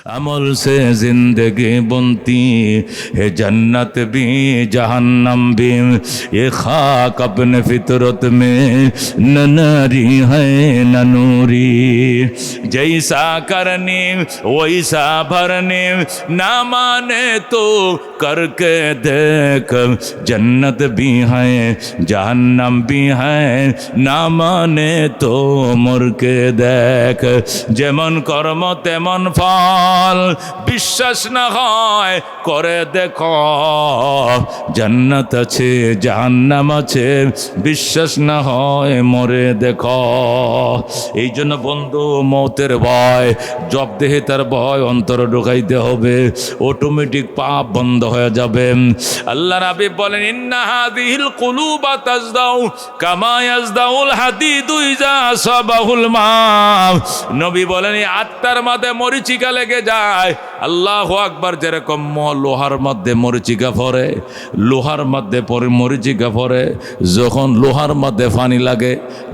अमल से जिंदगी बनती है जन्नत भी जहन्नम भी। ये खाक अपने फितरत में न नारी है न नूरी। जैसा करने वैसा भरने, ना माने तो करके देख। जन्नत भी है जहन्नम भी है, ना माने तो मर के देख। जेमन कर्म तेमन फल, বিশ্বাস না হয় করে দেখো। জান্নাত আছে জাহান্নাম আছে, বিশ্বাস না হয় মরে দেখো। এই জন্য বন্ধু, মৌতের ভয়, জবদেহে তার ভয় অন্তরে ঢুকাইতে হবে, অটোমেটিক পাপ বন্ধ হয়ে যাবে। আল্লাহ রাব্বি বলেন, ইন্না হাযিহিল কুলুবা তাজদাউ কামা ইয়াজদাউল হাদিদু ইযা সাবাহুল মা। নবী বলেন, এই আত্মার মাঝে মরিচিকা লেগে যায়। আল্লাহু আকবার। যেরকম লোহার মধ্যে মরিচিকা পড়ে, লোহার মধ্যে পরে মরিচিকা পড়ে, যখন লোহার মধ্যে পানি লাগে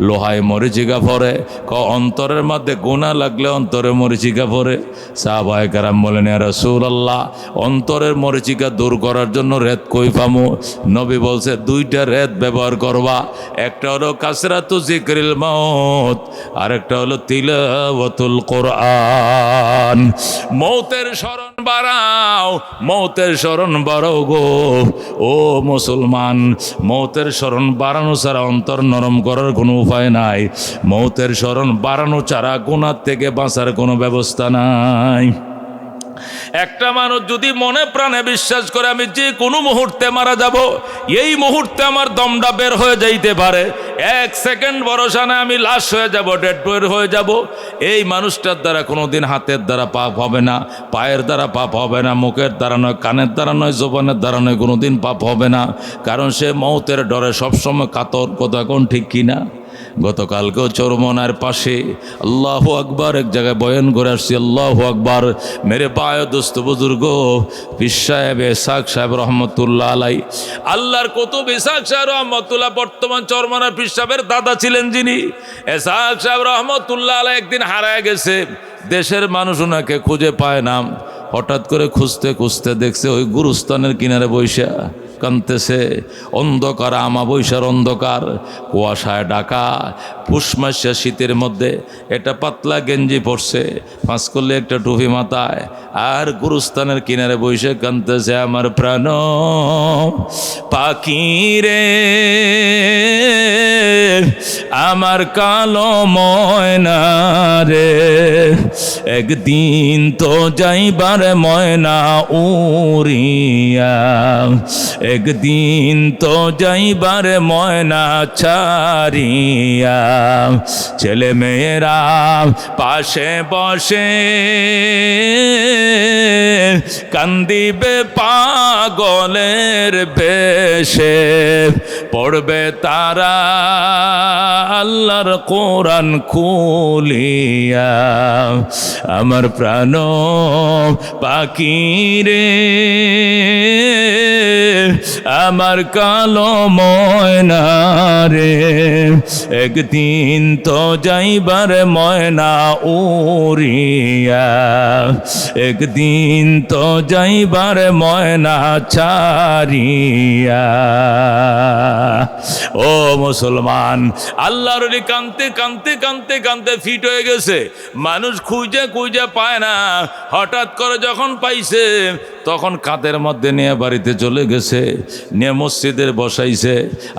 লোহায় মরিচিকা পড়ে। অন্তরের মধ্যে গুনাহ লাগলে অন্তরে মরিচিকা পড়ে। সাহাবায়ে কেরাম বলেন, ইয়া রাসূলুল্লাহ, অন্তরের মরিচিকা দূর করার জন্য রেত কই পামু? নবী বলছে, দুইটা রেত ব্যবহার করবা। একটা হলো কাসরাতু যিকরিল মাউত, আরেকটা হলো তিলাওয়াতুল কোরআন। মৌতের স্মরণ বাড়াও, মৌতের স্মরণ বাড়াও গো ও মুসলমান। মৌতের স্মরণ বাড়ানো ছাড়া অন্তর নরম করার কোনো উপায় নাই। মৌতের স্মরণ বাড়ানো ছাড়া গুনাহ থেকে বাঁচার কোনো ব্যবস্থা নাই। একটা মানুষ যদি মনে প্রাণে বিশ্বাস করে আমি যে কোনো মুহূর্তে মারা যাব, এই মুহূর্তে আমার দমটা বের হয়ে যাইতে পারে, এক সেকেন্ড ভরসা না আমি লাশ হয়ে যাব, ডেড বডি হয়ে যাব, এই মানুষটার দ্বারা কোনোদিন হাতের দ্বারা পাপ হবে না, পায়ের দ্বারা পাপ হবে না, মুখের দ্বারা নয়, কানের দ্বারা নয়, জবানের দ্বারা নয়, কোনোদিন পাপ হবে না। কারণ সে মৌতের ডরে সবসময় কাতর। কথা কোন ঠিক কিনা? গতকালকেও চরমনার পাশে আল্লাহু আকবার এক জায়গায় বয়ান করে আসছি। আল্লাহু আকবার। মেরে পায় দোস্ত বুজুর্গ পীর সাহেব ইসহাক সাহেব রহমতুল্লাহ আলাই, আল্লাহর কুতুব ইসহাক সাহেব রহমতুল্লাহ, বর্তমান চরমনার পীর সাহেবের দাদা ছিলেন যিনি, ইসহাক সাহেব রহমতুল্লাহ আলাই একদিন হারায় গেছে। দেশের মানুষ ওনাকে খুঁজে পায় না। হঠাৎ করে খুঁজতে খুঁজতে দেখছে ওই গুরুস্থানের কিনারে বৈশা কানতেছে। অন্ধকার, আমাবৈশার অন্ধকার, কুয়াশায় ঢাকা, পুষ মাসে শীতের মধ্যে। এটা পাতলা গেঞ্জি পরছে, ফাঁস করলে একটা টুপি মাথায়, আর গুরুস্থানের কিনারে বৈশা কানতেছে, আমার প্রাণ পাখি রে, আমার কালো ময়না রে, একদিন তো যাইবার ময়না উড়িয়া, একদিন তো যাইবার ময়না ছাড়িয়া। ছেলে মেয়েরা পাশে বসে কান্দিবে পাগলের বেশে, পড়বে তারা আল্লাহর কোরআন খুলিয়া। আমার প্রাণ পাখি রে, আমার কালো ময়না রে, একদিন তো যাইবার ময়না উড়িয়া, একদিন তো যাইবার ময়না ছাড়িয়া। ও মুসলমান, আল্লাহর ওলি কানতে কানতে কানতে কানতে ফিট হয়ে গেছে। মানুষ খুঁজে খুঁজে পায় না, হঠাৎ করে যখন পাইছে তখন কাঁধের মধ্যে নিয়ে বাড়িতে চলে গেছে, নিয়ে মসজিদের বসাইছে।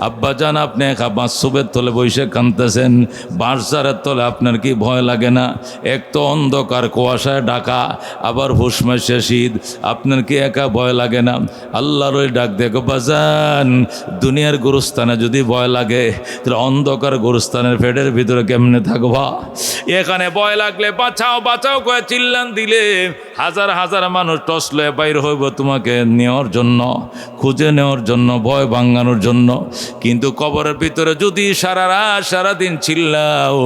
আব্বাজান, আপনি একা বাঁশবের তলে বসে কাঁদতেছেন, বাঁশঝাড়ের তলে আপনার কি ভয় লাগে না? এক তো অন্ধকার কুয়াশায় ঢাকা, আবার হুশ মাসে শীত, আপনার কি একা ভয় লাগে না? আল্লাহর ওই ডাক দেখো, বাজান, দুনিয়ার গুরুস্থানে যদি ভয় লাগে তাহলে অন্ধকার গুরুস্থানের পেটের ভিতরে কেমনে থাকবা? এখানে ভয় লাগলে বাঁচাও বাঁচাও করে চিল্লান দিলে হাজার হাজার মানুষ টস লয়ে বাইর বাইর হইব তোমাকে নেওয়ার জন্য, খুঁজে নেওয়ার জন্য, ভয় ভাঙানোর জন্য। কিন্তু কবরের ভিতরে যদি সারা রাত সারাদিন চিল্লাও,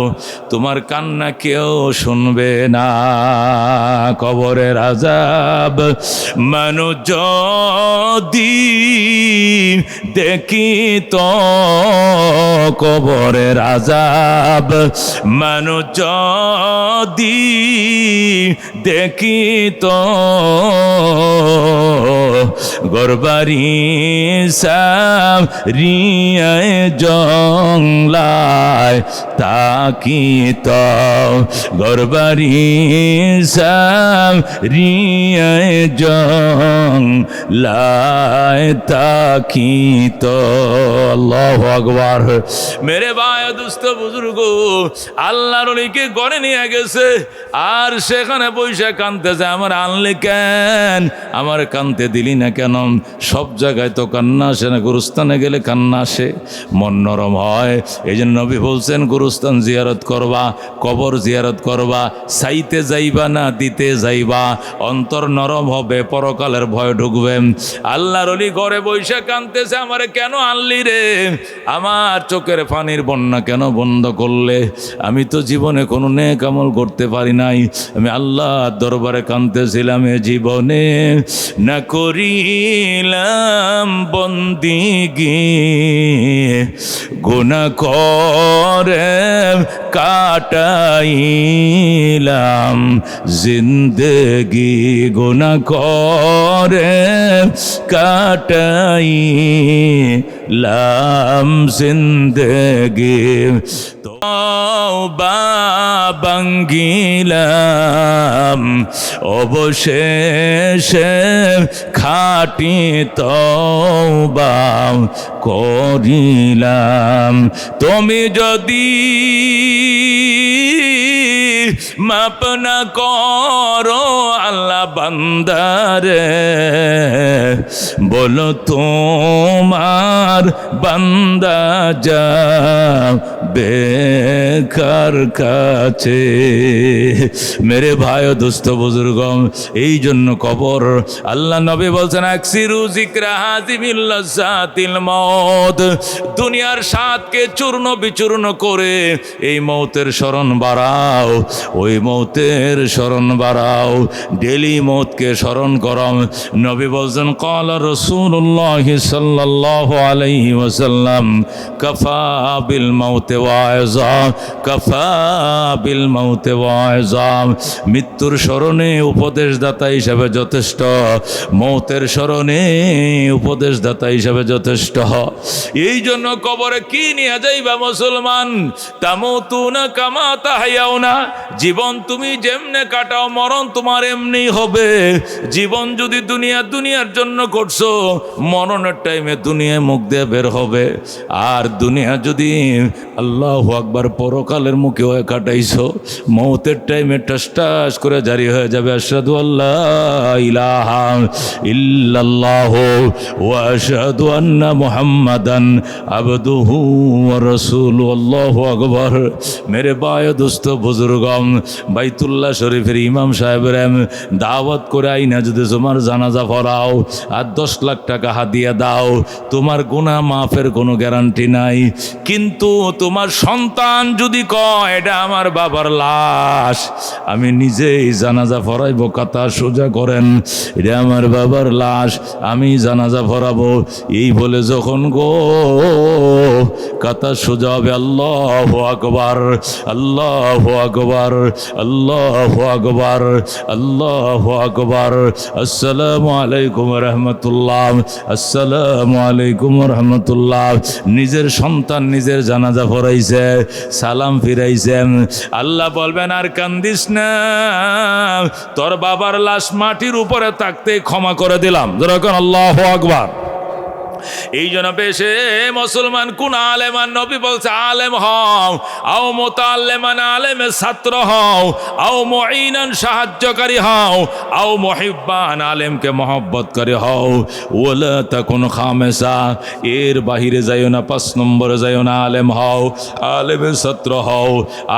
তোমার কান্না কেউ শুনবে না। কবরের আযাব মানুষ যদি দেখি তো, কবরের আযাব মানুষ যদি দেখি তো, গরবারি সারিয়ায় জংলায় তাকি তো, গরবারি সারিয়ায় জংলায় তাকি তো। আল্লাহু আকবার। মেরে ভাই দুস্থ বুজুর্গ, আল্লাহর ওলিকে গড়ে নিয়ে গেছে, আর সেখানে বৈশা কাঁদতেছে, আমার আনলি কেন, আমার কানতে দিলি না কেন? সব জায়গায় তো কান্না আসে না, গুরুস্থানে গেলে কান্না আসে, মন নরম হয়। এই জন্য নবী বলছেন গুরুস্থান জিয়ারত করবা, কবর জিয়ারত করবা, চাইতে যাইবা না দিতে যাইবা, অন্তর নরম হবে, পরকালের ভয় ঢুকবে। আল্লাহর ওলি ঘরে বৈশা কাঁদতেছে, আমারে কেন আনলি রে, আমার চোখের পানির বন্যা কেন বন্ধ করলে? আমি তো জীবনে কোনো নেক আমল করতে পারি নাই, আমি আল্লাহর দরবারে কাঁদতেছিলাম, এ জীবনে না করিলাম বন্দিগি, গুনাহ করে কাটাইলাম জিন্দেগি, গুনাহ করে কাটাইলাম জিন্দেগি, তওবা ভাঙ্গিলাম অবশেষে খাঁটি তওবা করিলাম। তুমি যদি মাপ না করো আল্লাহ বান্দারে, বলো তোমার বান্দা যাবে কার কাছে? মেরে ভাই ও দোস্ত বুজুর্গ, এই জন্য কবর, আল্লাহ নবী বলছেন আকসিরু যিকরা হাযিমিল লাযাতিল মউত, দুনিয়ার স্বাদকে চূর্ণ বিচূর্ণ করে এই মৌতের স্মরণ বাড়াও, ওই মৌতের স্মরণ বাড়াও, ডেলি মৌতকে স্মরণ করো। নবী বলছেন ক্বালা রাসূলুল্লাহ সাল্লাল্লাহু আলাইহি ওয়াসাল্লাম কাফা বিল মাউতি ওয়াইযা, কাফা বিল মাউতি ওয়াইযা, মৃত্যুর স্মরণে উপদেশদাতা হিসাবে যথেষ্ট, মৌতের স্মরণে উপদেশদাতা হিসাবে যথেষ্ট। এই জন্য কবরে কি নিয়ে যাইবা মুসলমান? তামুতুনা কামা তাহয়াউনা, জীবন তুমি যেমনে কাটাও মরণ তোমার এমনি হবে। জীবন যদি দুনিয়ার জন্য করছো, মরণের টাইমে দুনিয়ায় মুখ দিয়ে বের হবে। আর দুনিয়া যদি আল্লাহু আকবার পরকালের মুখে হয়ে কাটাইছো, মৌতের টাইমে টাস টাস করে জারি হয়ে যাবে আশহাদু আল্লা ইলাহা ইল্লাল্লাহু ওয়া আশহাদু আন্না মুহাম্মাদান আবদুহু ওয়া রাসূলুহু। আল্লাহু আকবার। মেরে ভাই দোস্ত বুজুর্গম, বাইতুল্লাহ শরীফের ইমাম সাহেবের দাওয়াত করে আইনা যদি তোমার জানাজা পড়াও আর 10 লাখ টাকা হাদিয়া দাও, তোমার গুনাহ মাফের কোনো গ্যারান্টি নাই। কিন্তু তোমার সন্তান যদি কয় এটা আমার বাবার লাশ, আমি নিজেই জানাজা পড়াইব, কথা সোজা করেন, এটা আমার বাবার লাশ, আমি জানাজা পড়াবো, এই বলে যখন গো কথা সোজা হবে, আল্লাহু আকবার, আল্লাহু আকবার, আল্লাহু আকবার, আল্লাহু আকবার, আসসালামু আলাইকুম রাহমাতুল্লাহ, আসসালামু আলাইকুম রাহমাতুল্লাহ। নিজের সন্তান নিজের জানাজা পড়াইছে, সালাম ফিরাইছেন, আল্লাহ বলবেন আর কান্দিস না, তোর বাবার লাশ মাটির উপরে থাকতে ক্ষমা করে দিলাম। যেরকম আল্লাহু আকবার। এই জন্য বেশে মুসলমান কোন আলেমান নবী বলছে আলেম হও, আও মুতাআল্লিমান আলেমের ছাত্র হও, আও মুঈনান সাহায্যকারী হও, আও মুহিব্বান আলেমকে মহব্বত করে হও, ওয়ালা তাকুন খামেসা এর বাহিরে যাইও না, 5 নম্বরে যাইও না। আলেম হও, আলেমের ছাত্র হও,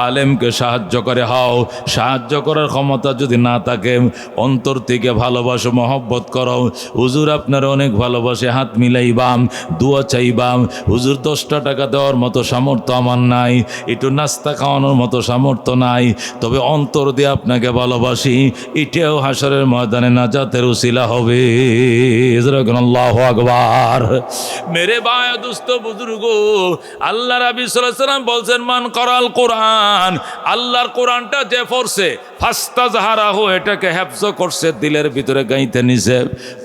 আলেমকে সাহায্য করে হও। সাহায্য করার ক্ষমতা যদি না থাকে অন্তর থেকে ভালোবাসো, মহব্বত করো। হুজুর আপনার অনেক ভালোবাসে, হাত মিলাইবাম, দোয়া চাইবাম। হুজুর 10টা টাকা দেওয়ার মতো সামর্থ্য আমার নাই, একটু নাস্তা খাওয়ানোর মতো সামর্থ্য নাই, তবে অন্তর দিয়ে আপনাকে ভালোবাসি। এটাও হাসরের ময়দানে নাজাতের উসিলা হবে। আল্লাহু আকবার। মেরে ভাই দোস্ত বুজুর্গ, আল্লাহ রাব্বি সাল্লাল্লাহু আলাইহি ওয়াসাল্লাম বলছেন মান করাল কোরআন, আল্লাহর কোরআনটা যে পড়ছে ফাস্তাজহারাহু এটাকে হেফজ করছে, দিলের ভিতরে গাইতে নিছে,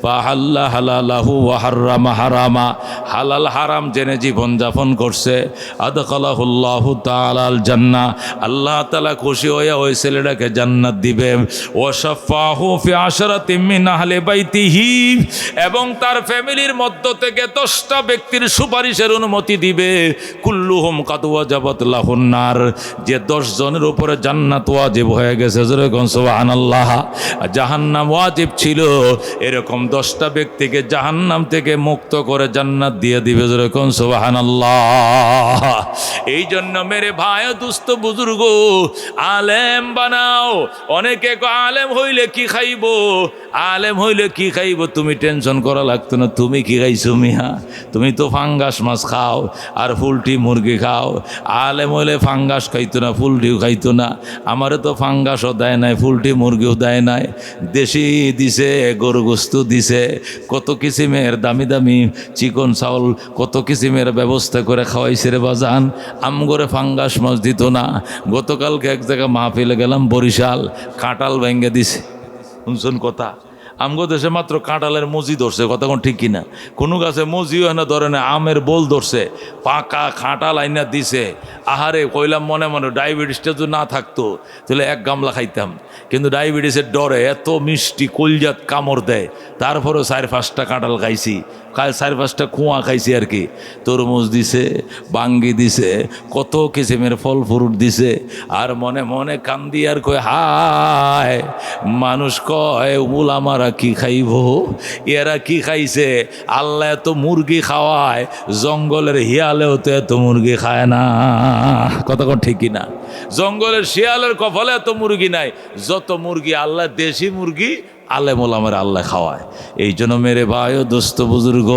ফাহাল্লা হালালাহু ওয়া হাররামা হারামা হালাল হারাম জেনে জীবন যাপন করছে, আদখালাহুল্লাহু তাআলা আল জান্নাহ আল্লাহ তাআলা খুশি হয়ে ওই ছেলেটাকে জান্নাত দিবে। ওয়া শাফাহু ফি আশরাতিন মিন আহলি বাইতিহি এবং তার ফ্যামিলির মধ্য থেকে 10টা ব্যক্তির সুপারিশের অনুমতি দিবে। কুল্লুহুম কাদ ওয়াজাবাত লাহুন নার যে 10 জনের উপরে জান্নাত ওয়াজিব হয়ে গেছে, যেরকম সুবহানাল্লাহ। জাহান্নাম ওয়াজিব ছিল, এরকম 10টা ব্যক্তিকে জাহান্নাম থেকে মুক্ত করে জান্নাত দিয়ে দিবে, যেরকম সুবহানাল্লাহ। এই জন্য মেরে ভাই দুস্থ বুজুর্গ আলেম বানাও। অনেকে আলেম হইলে কি খাইব, আলেম হইলে কি খাইব তুমি টেনশন করা লাগতো না। তুমি কি খাইছো মিয়া? তুমি তো ফাঙ্গাস মাছ খাও আর ফুলটি মুরগি খাও। আলেম হইলে ফাঙ্গাস খাইতো না, ফুলটিও খাইতো না। আমারে তো ফাঙ্গাসও দেয় নাই, ফুলটি মুরগিও দেয় নাই। দেশি দিছে, গরু গোস্ত দিছে, কত কিসিমের দামি দামি চিকন চাউল, কত কিসিমের ব্যবস্থা করে খাওয়াইছে রে বাজান। আমগরে ফাঙ্গাস মাছ দিত না। গতকালকে এক জায়গায় মাহফিলে গেলাম বরিশাল, কাঁঠাল ভেঙে দিছে। শুনছেন কথা? আমগো দেশে মাত্র কাঁঠালের মজি ধরছে, কথা কোন ঠিক কিনা? কোনো গাছে মজিও হয় না, ধরে না, আমের বোল ধরছে, পাকা কাঁঠাল আইনা দিছে। আহারে কইলাম মনে মনে ডায়াবেটিসটা যদি না থাকতো তাহলে 1 গামলা খাইতাম, কিন্তু ডায়াবেটিসের ডরে এত মিষ্টি কলজাত কামড় দেয়, তারপরেও 4-5টা কাঁঠাল খাইছি, 4-5টা কুয়া খাইছি আর কি। তরমুজ দিছে, বাঙ্গি দিছে, কত কিসিমের ফল ফ্রুট দিছে। আর মনে মনে কান্দি আর কয় হায়, মানুষ কয় উলামারা কি খাইব, এরা কি খাইছে? আল্লাহ এত মুরগি খাওয়ায়, জঙ্গলের হিয়ালেও তো এত মুরগি খায় না, কথা কোন ঠিক কিনা? জঙ্গলের শিয়ালের কপালে এত মুরগি নাই, যত মুরগি আল্লাহ দেশি মুরগি আলেম ওলামার আল্লাহ খাওয়ায়। এই জন্য মেরে ভাই ও দোস্ত বুজুর্গ,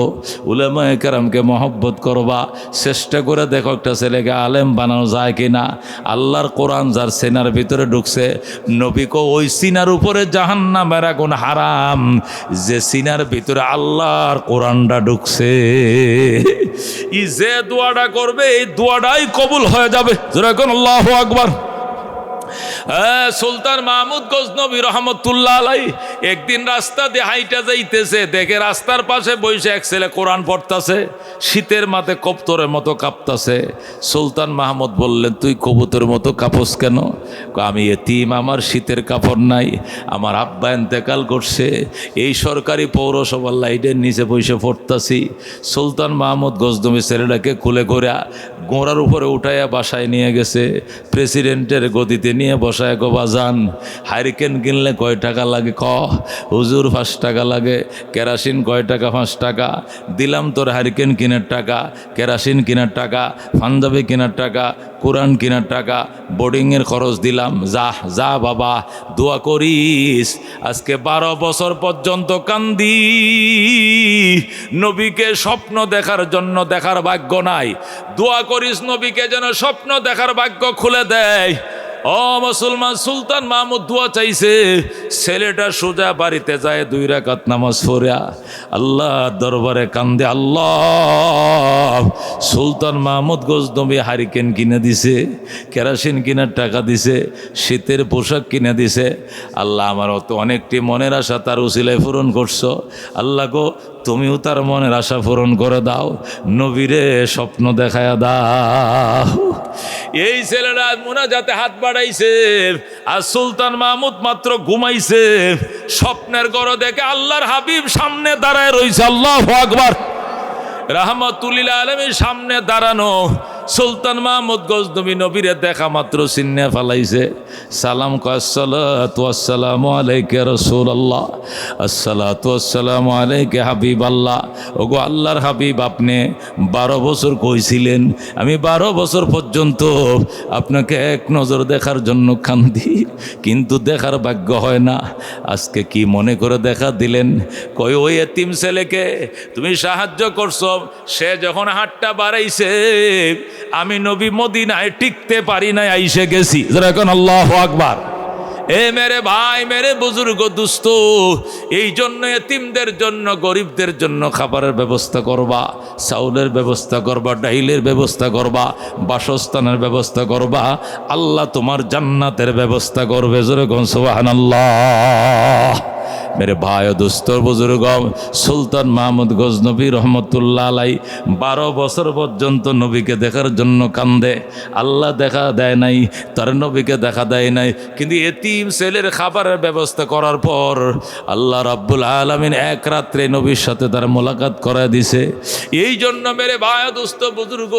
উলামায়ে কেরামকে মহব্বত করবা, চেষ্টা করে দেখো একটা ছেলেকে আলেম বানানো যায় কিনা। আল্লাহর কোরআন যার সিনার ভিতরে ঢুকছে, নবীকে ওই সিনার উপরে জাহান্নামের আগুন হারাম, যে সিনার ভিতরে আল্লাহর কোরআনটা ঢুকছে। ই যে দোয়াটা করবে এই দোয়াটাই কবুল হয়ে যাবে, যেরকম আল্লাহু আকবার। সুলতান মাহমুদ গজনবী রহমতুল্লাহ আলাই একদিন রাস্তা দিয়ে হাইটা যাইতেছে, দেখে রাস্তার পাশে বসে এক ছেলে কোরআন পড়তাছে, শীতের মাথায় কবুতরের মতো কাঁপতাছে। সুলতান মাহমুদ বললেন, তুই কবুতরের মতো কাঁপস কেন? আমি এতিম, আমার শীতের কাপড় নাই, আমার আব্বা ইন্তেকাল করছে, এই সরকারি পৌরসভার লাইটের নিচে বসে পড়তাছি। সুলতান মাহমুদ গজনবী ছেলেটাকে খুলে করে গোড়ার উপরে উঠাইয়া বাসায় নিয়ে গেছে, প্রেসিডেন্টের গদিতে নিয়ে বসায়। গো বাজান, হারিকেন কিনলে কয় টাকা লাগে? ক হুজুর 5 টাকা লাগে। কেরাসিন কয় টাকা? 5 টাকা। দিলাম তোর হারিকেন কেনার টাকা, কেরাসিন কেনার টাকা, পাঞ্জাবি কেনার টাকা, কোরআন কেনার টাকা, বোর্ডিংয়ের খরচ দিলাম। যা যা বাবা, দোয়া করিস। আজকে 12 বছর পর্যন্ত কান্দি, নবীকে স্বপ্ন দেখার জন্য, দেখার ভাগ্য নাই। দোয়া করিস নবীকে যেন স্বপ্ন দেখার ভাগ্য খুলে দেয়। ও মুসলমান, সুলতান মাহমুদ দোয়া চাইছে। ছেলেটা সোজা বাড়িতে যায় 2 রাকাত নামাজ পড়া আল্লাহ দরবারে কান্দে। আল্লাহ, সুলতান মাহমুদ গজনবী হারিকেন কিনে দিছে, কেরাসিন কেনার টাকা দিছে, শীতের পোশাক কিনে দিছে। আল্লাহ, আমার তো অনেকটি মনের আশা তার উসিলায় পূরণ করছো। আল্লাহ গো, তুমিও তার মনের আশা পূরণ করে দাও, নবীরে স্বপ্ন দেখায়া দাও। এই ছেলেরা মুনাজাতে হাত বাড়াইছে, আর সুলতান মাহমুদ মাত্র ঘুমাইছে, স্বপ্নের ঘর দেখে আল্লাহর হাবিব সামনে দাঁড়ায় রইছে। আল্লাহু আকবার। রাহমাতুল আলামিন সামনে দাঁড়ানো সুলতান মাহমুদ গজনবী নবীরে দেখা মাত্র চিন্নে ফেলাইছে। সালাম কয় আসসালাতু ওয়াসসালামু আলাইকা রাসূলুল্লাহ, আসসালাতু ওয়াসসালামু আলাইকা হাবিবাল্লাহ। ওগো আল্লাহর হাবিব, আপনি 12 বছর কইছিলেন, আমি 12 বছর পর্যন্ত আপনাকে এক নজর দেখার জন্য কান্দি, কিন্তু দেখার ভাগ্য হয় না। আজকে কি মনে করে দেখা দিলেন? কই ওই এতিম ছেলেকে তুমি সাহায্য করছো, সে যখন হাতটা বাড়াইছে আমি নবী মদিনায় টিকতে পারি না, আইসে গেছি। যেরকম আল্লাহু আকবার। এ মেরে ভাই, মেরে বুজুর্গ দুস্থ, এই জন্য এতিমদের জন্য, গরিবদের জন্য খাবারের ব্যবস্থা করবা, চাউলের ব্যবস্থা করবা, ডাইলের ব্যবস্থা করবা, বাসস্থানের ব্যবস্থা করবা, আল্লাহ তোমার জান্নাতের ব্যবস্থা করবে। যেরকম সুবহানাল্লাহ। मेरे भाई दोस्तों बुजुर्ग सुल्तान महमूद गजनबी रहमतुल्लाह आলাই 12 বছর পর্যন্ত নবীকে দেখার জন্য কান্দে। আল্লাহ দেখা দেয় নাই, তার নবীকে দেখা দেয় নাই, কিন্তু এতিম ছেলের খাবারের ব্যবস্থা করার পর আল্লাহ রাব্বুল আলামিন এক রাত্রে নবীর সাথে তার মোলাকাত করায় দিছে। এই জন্য মেরে ভাই দোস্ত বুজুর্গ,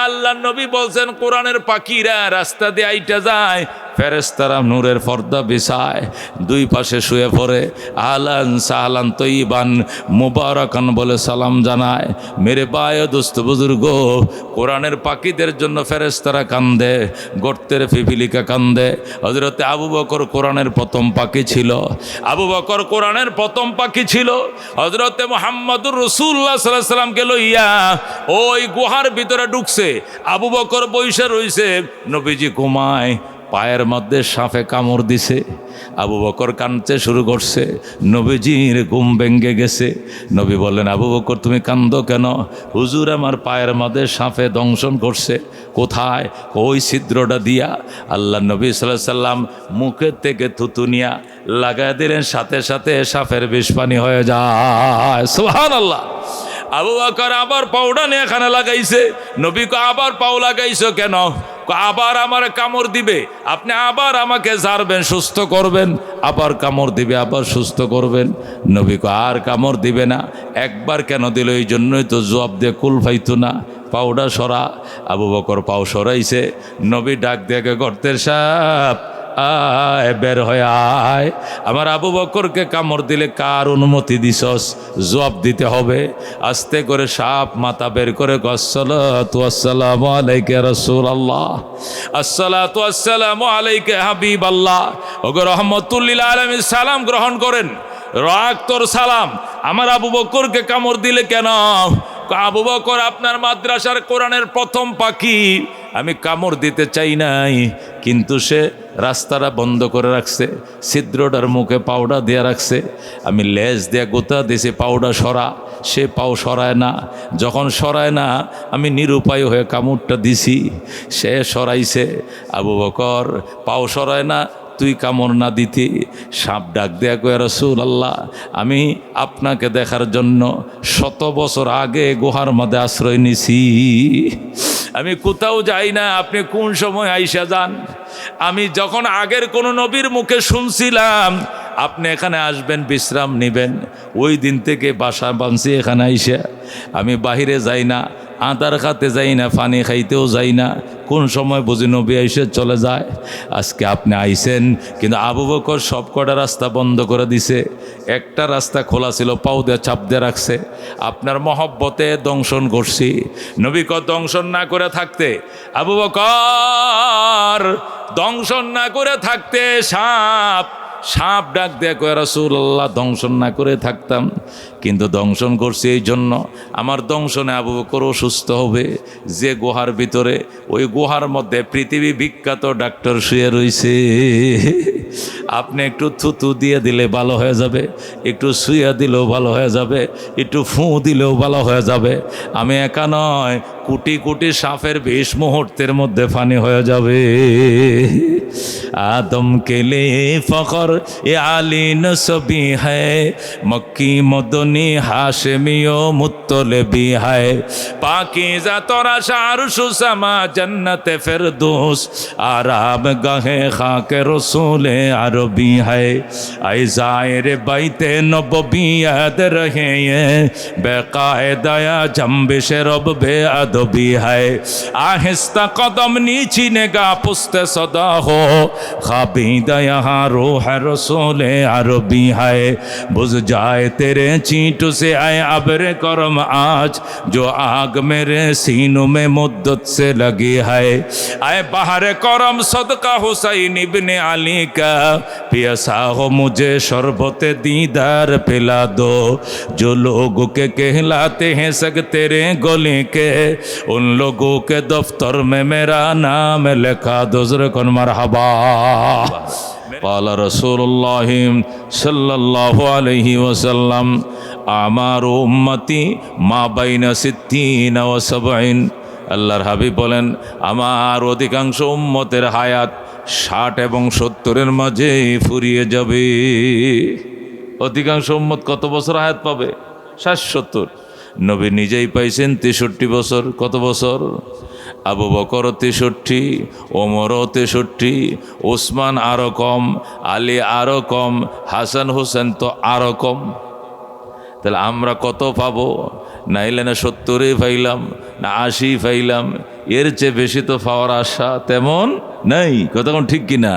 আল্লাহ নবী বলছেন কোরআনের পাখিরা রাস্তা দিয়ে আইটা যায়, ফেরেশতারা নূরের পর্দা বিছায়, দুই পাশে শুয়ে পড়ে, আহলান সাহলান তৈবান মুবারাকান বলে সালাম জানায়। মেরে ভাই দোস্ত বুজুর্গ, কোরআনের পাখিদের জন্য ফেরেশতারা কান্দে, গর্তের পিপিলিকা কান্দে। হযরতে আবু বকর কোরআনের প্রথম পাখি ছিল, আবু বকর কোরআনের প্রথম পাখি ছিল। হযরতে মুহাম্মদুর রাসূলুল্লাহ সাল্লাল্লাহু আলাইহি সাল্লামকে লইয়া ওই গুহার ভিতরে ঢুকছে, আবু বকর বইসা রইছে, নবীজি ঘুমায়, পায়ের মধ্যে সাপে কামড় দিছে, আবু বকর কাঁদতে শুরু করছে, নবীজির ঘুম ভেঙে গেছে। নবী বললেন, আবু বকর তুমি কান্দো কেন? হুজুর আমার পায়ের মধ্যে সাপে দংশন করছে। কোথায়? ওই ছিদ্রটা দিয়া। আল্লাহ নবী সাল্লাল্লাহু আলাইহি সাল্লাম মুখের থেকে থুতু নিয়া লাগাই দিলেন, সাথে সাথে সাপের বিষ পানি হয়ে যায়। সুবহানাল্লাহ। আবু বকর আবার পাউডা নিয়ে এখানে লাগাইছে। নবী কো আবার পাও লাগাইছো কেন? আবার আমার কামড় দিবে, আপনি আবার আমাকে ঝাড়বেন, সুস্থ করবেন, আবার কামড় দিবে, আবার সুস্থ করবেন। নবী কো আর কামড় দিবে না। একবার কেন দিল? এই জন্যই তো জবাব দিয়ে কুল পাইতো না, পাউডা সরা। আবু বকর পাও সরাইছে, নবী ডাক দেখে গর্তের সাপ আয় বের হয়ে আয়। আমার আবু বকরকে কামড় দিলে কার অনুমতি দিছস? জবাব দিতে হবে। আস্তে করে সাপ মাথা বের করে আসসালাতু ওয়াসসালামু আলাইকা রাসূলুল্লাহ, আসসালাতু ওয়াসসালামু আলাইকা হাবিবাল্লাহ। ওগো রাহমাতুল লিল আলামিন সালাম গ্রহণ করেন, রাখ তোর সালাম। আমার আবু বকরকে কামড় দিলে কেন? আবু বকর আপনার মাদ্রাসার কোরআনের প্রথম পাখি, আমি কামড় দিতে চাই নাই, কিন্তু সে রাস্তাটা বন্ধ করে রাখছে, ছিদ্রটার মুখে পাউডার দিয়ে রাখছে, আমি লেজ দিয়ে গোতা দিয়েছি পাউডার সরা, সে পাও সরায় না। যখন সরায় না, আমি নিরুপায় হয়ে কামড়টা দিছি, সে সরাইছে। আবু বকর পাও সরায় না, তুই কামড় না দিতি। সাপ ডাক দেয়া কয়, রাসূলুল্লাহ আমি আপনাকে দেখার জন্য 100 বছর আগে গুহার মধ্যে আশ্রয় নিছি, আমি কোথাও যাই না, আপনি কোন সময় আইসা যান? আমি যখন আগের কোনো নবীর মুখে শুনছিলাম আপনি এখানে আসবেন, বিশ্রাম নেবেন, ওই দিন থেকে বাসা বাঁধছি এখানে আইসা। আমি বাহিরে যাই না, আদার খাতে যাই না, পানি খাইতেও যাই না, কোন সময় বুঝি নবী আইসে চলে যায়। আজকে আপনি আইসেন, কিন্তু আবু বকর সব কটা রাস্তা বন্ধ করে দিছে, একটা রাস্তা খোলা ছিল, পাও দিয়ে চাপ দিয়ে রাখছে। আপনার মহব্বতে দংশন করছি। নবী ক দংশন না করে থাকতে, আবু বকর দংশন না করে থাকতে সাপ ডাক দেয়া কয়, রাসূলুল্লাহ দংশন না করে থাকতাম, কিন্তু দংশন করছি এই জন্য আমার দংশনে আবু বকর অসুস্থ হবে। যে গুহার ভিতরে, ওই গুহার মধ্যে পৃথিবী বিখ্যাত ডাক্তার শুয়ে রয়েছে, আপনি একটু থুতু দিয়ে দিলে ভালো হয়ে যাবে, একটু শুয়ে দিলেও ভালো হয়ে যাবে, একটু ফু দিলেও ভালো হয়ে যাবে। আমি একা নয়, কোটি কোটি সাপের 20 মুহূর্তের মধ্যে ফানি হয়ে যাবে। आदम के लिए फ़ख्र ये आली नस्बी है, मक्की मदनी हाशमी ओ मुत्तलबी है, पाकीज़ा तोरा शारुशु समा जन्नत फिरदौस आराम गाहे खाके रसूल अरबी है। ऐ ज़ाहिर बैते नबवी याद रहे ये बेकायदा जंबिश रब बेअदबी है। आहिस्ता कदम नीची नेगा पुस्ते सदा हो, खाबीदा यहाँ रूह रसूल अरबी है। बुझ जाए तेरे चींटू से आए अब्र करम आज, जो आग मेरे सीनों में मुद्दत से लगी है। आए बाहर करम सदका हुसैन इब्ने अली का, पियासा हो मुझे शरबत दीदार पिला दो। जो लोगों के कहलाते हैं सग तेरे गले के, उन लोगों के दफ्तर में मेरा नाम लिखा दो। ज़रकन मरहबा। क़ाल रसूलुल्लाह सल्लल्लाहु अलैहि वसल्लम आमारु उम्मती मा बैना सित्तीन व सबईन। আল্লাহর হাবিব বলেন, আমার অধিকাংশ উম্মতের হায়াত 60 এবং 70-এর মাঝে ফুরিয়ে যাবে। অধিকাংশ উম্মত কত বছর হায়াত পাবে? 60-70। নবী নিজেই পাইছেন 63 বছর। কত বছর? আবু বকর 63, ওমরও 63, ওসমান আরও কম, আলী আরও কম, হাসান হোসেন তো আরও কম। তাহলে আমরা কত পাবো? নাইলে না 70-এ পাইলাম, না 80 পাইলাম, এর চেয়ে বেশি তো পাওয়ার আশা তেমন নাই। কতক্ষণ ঠিক কিনা?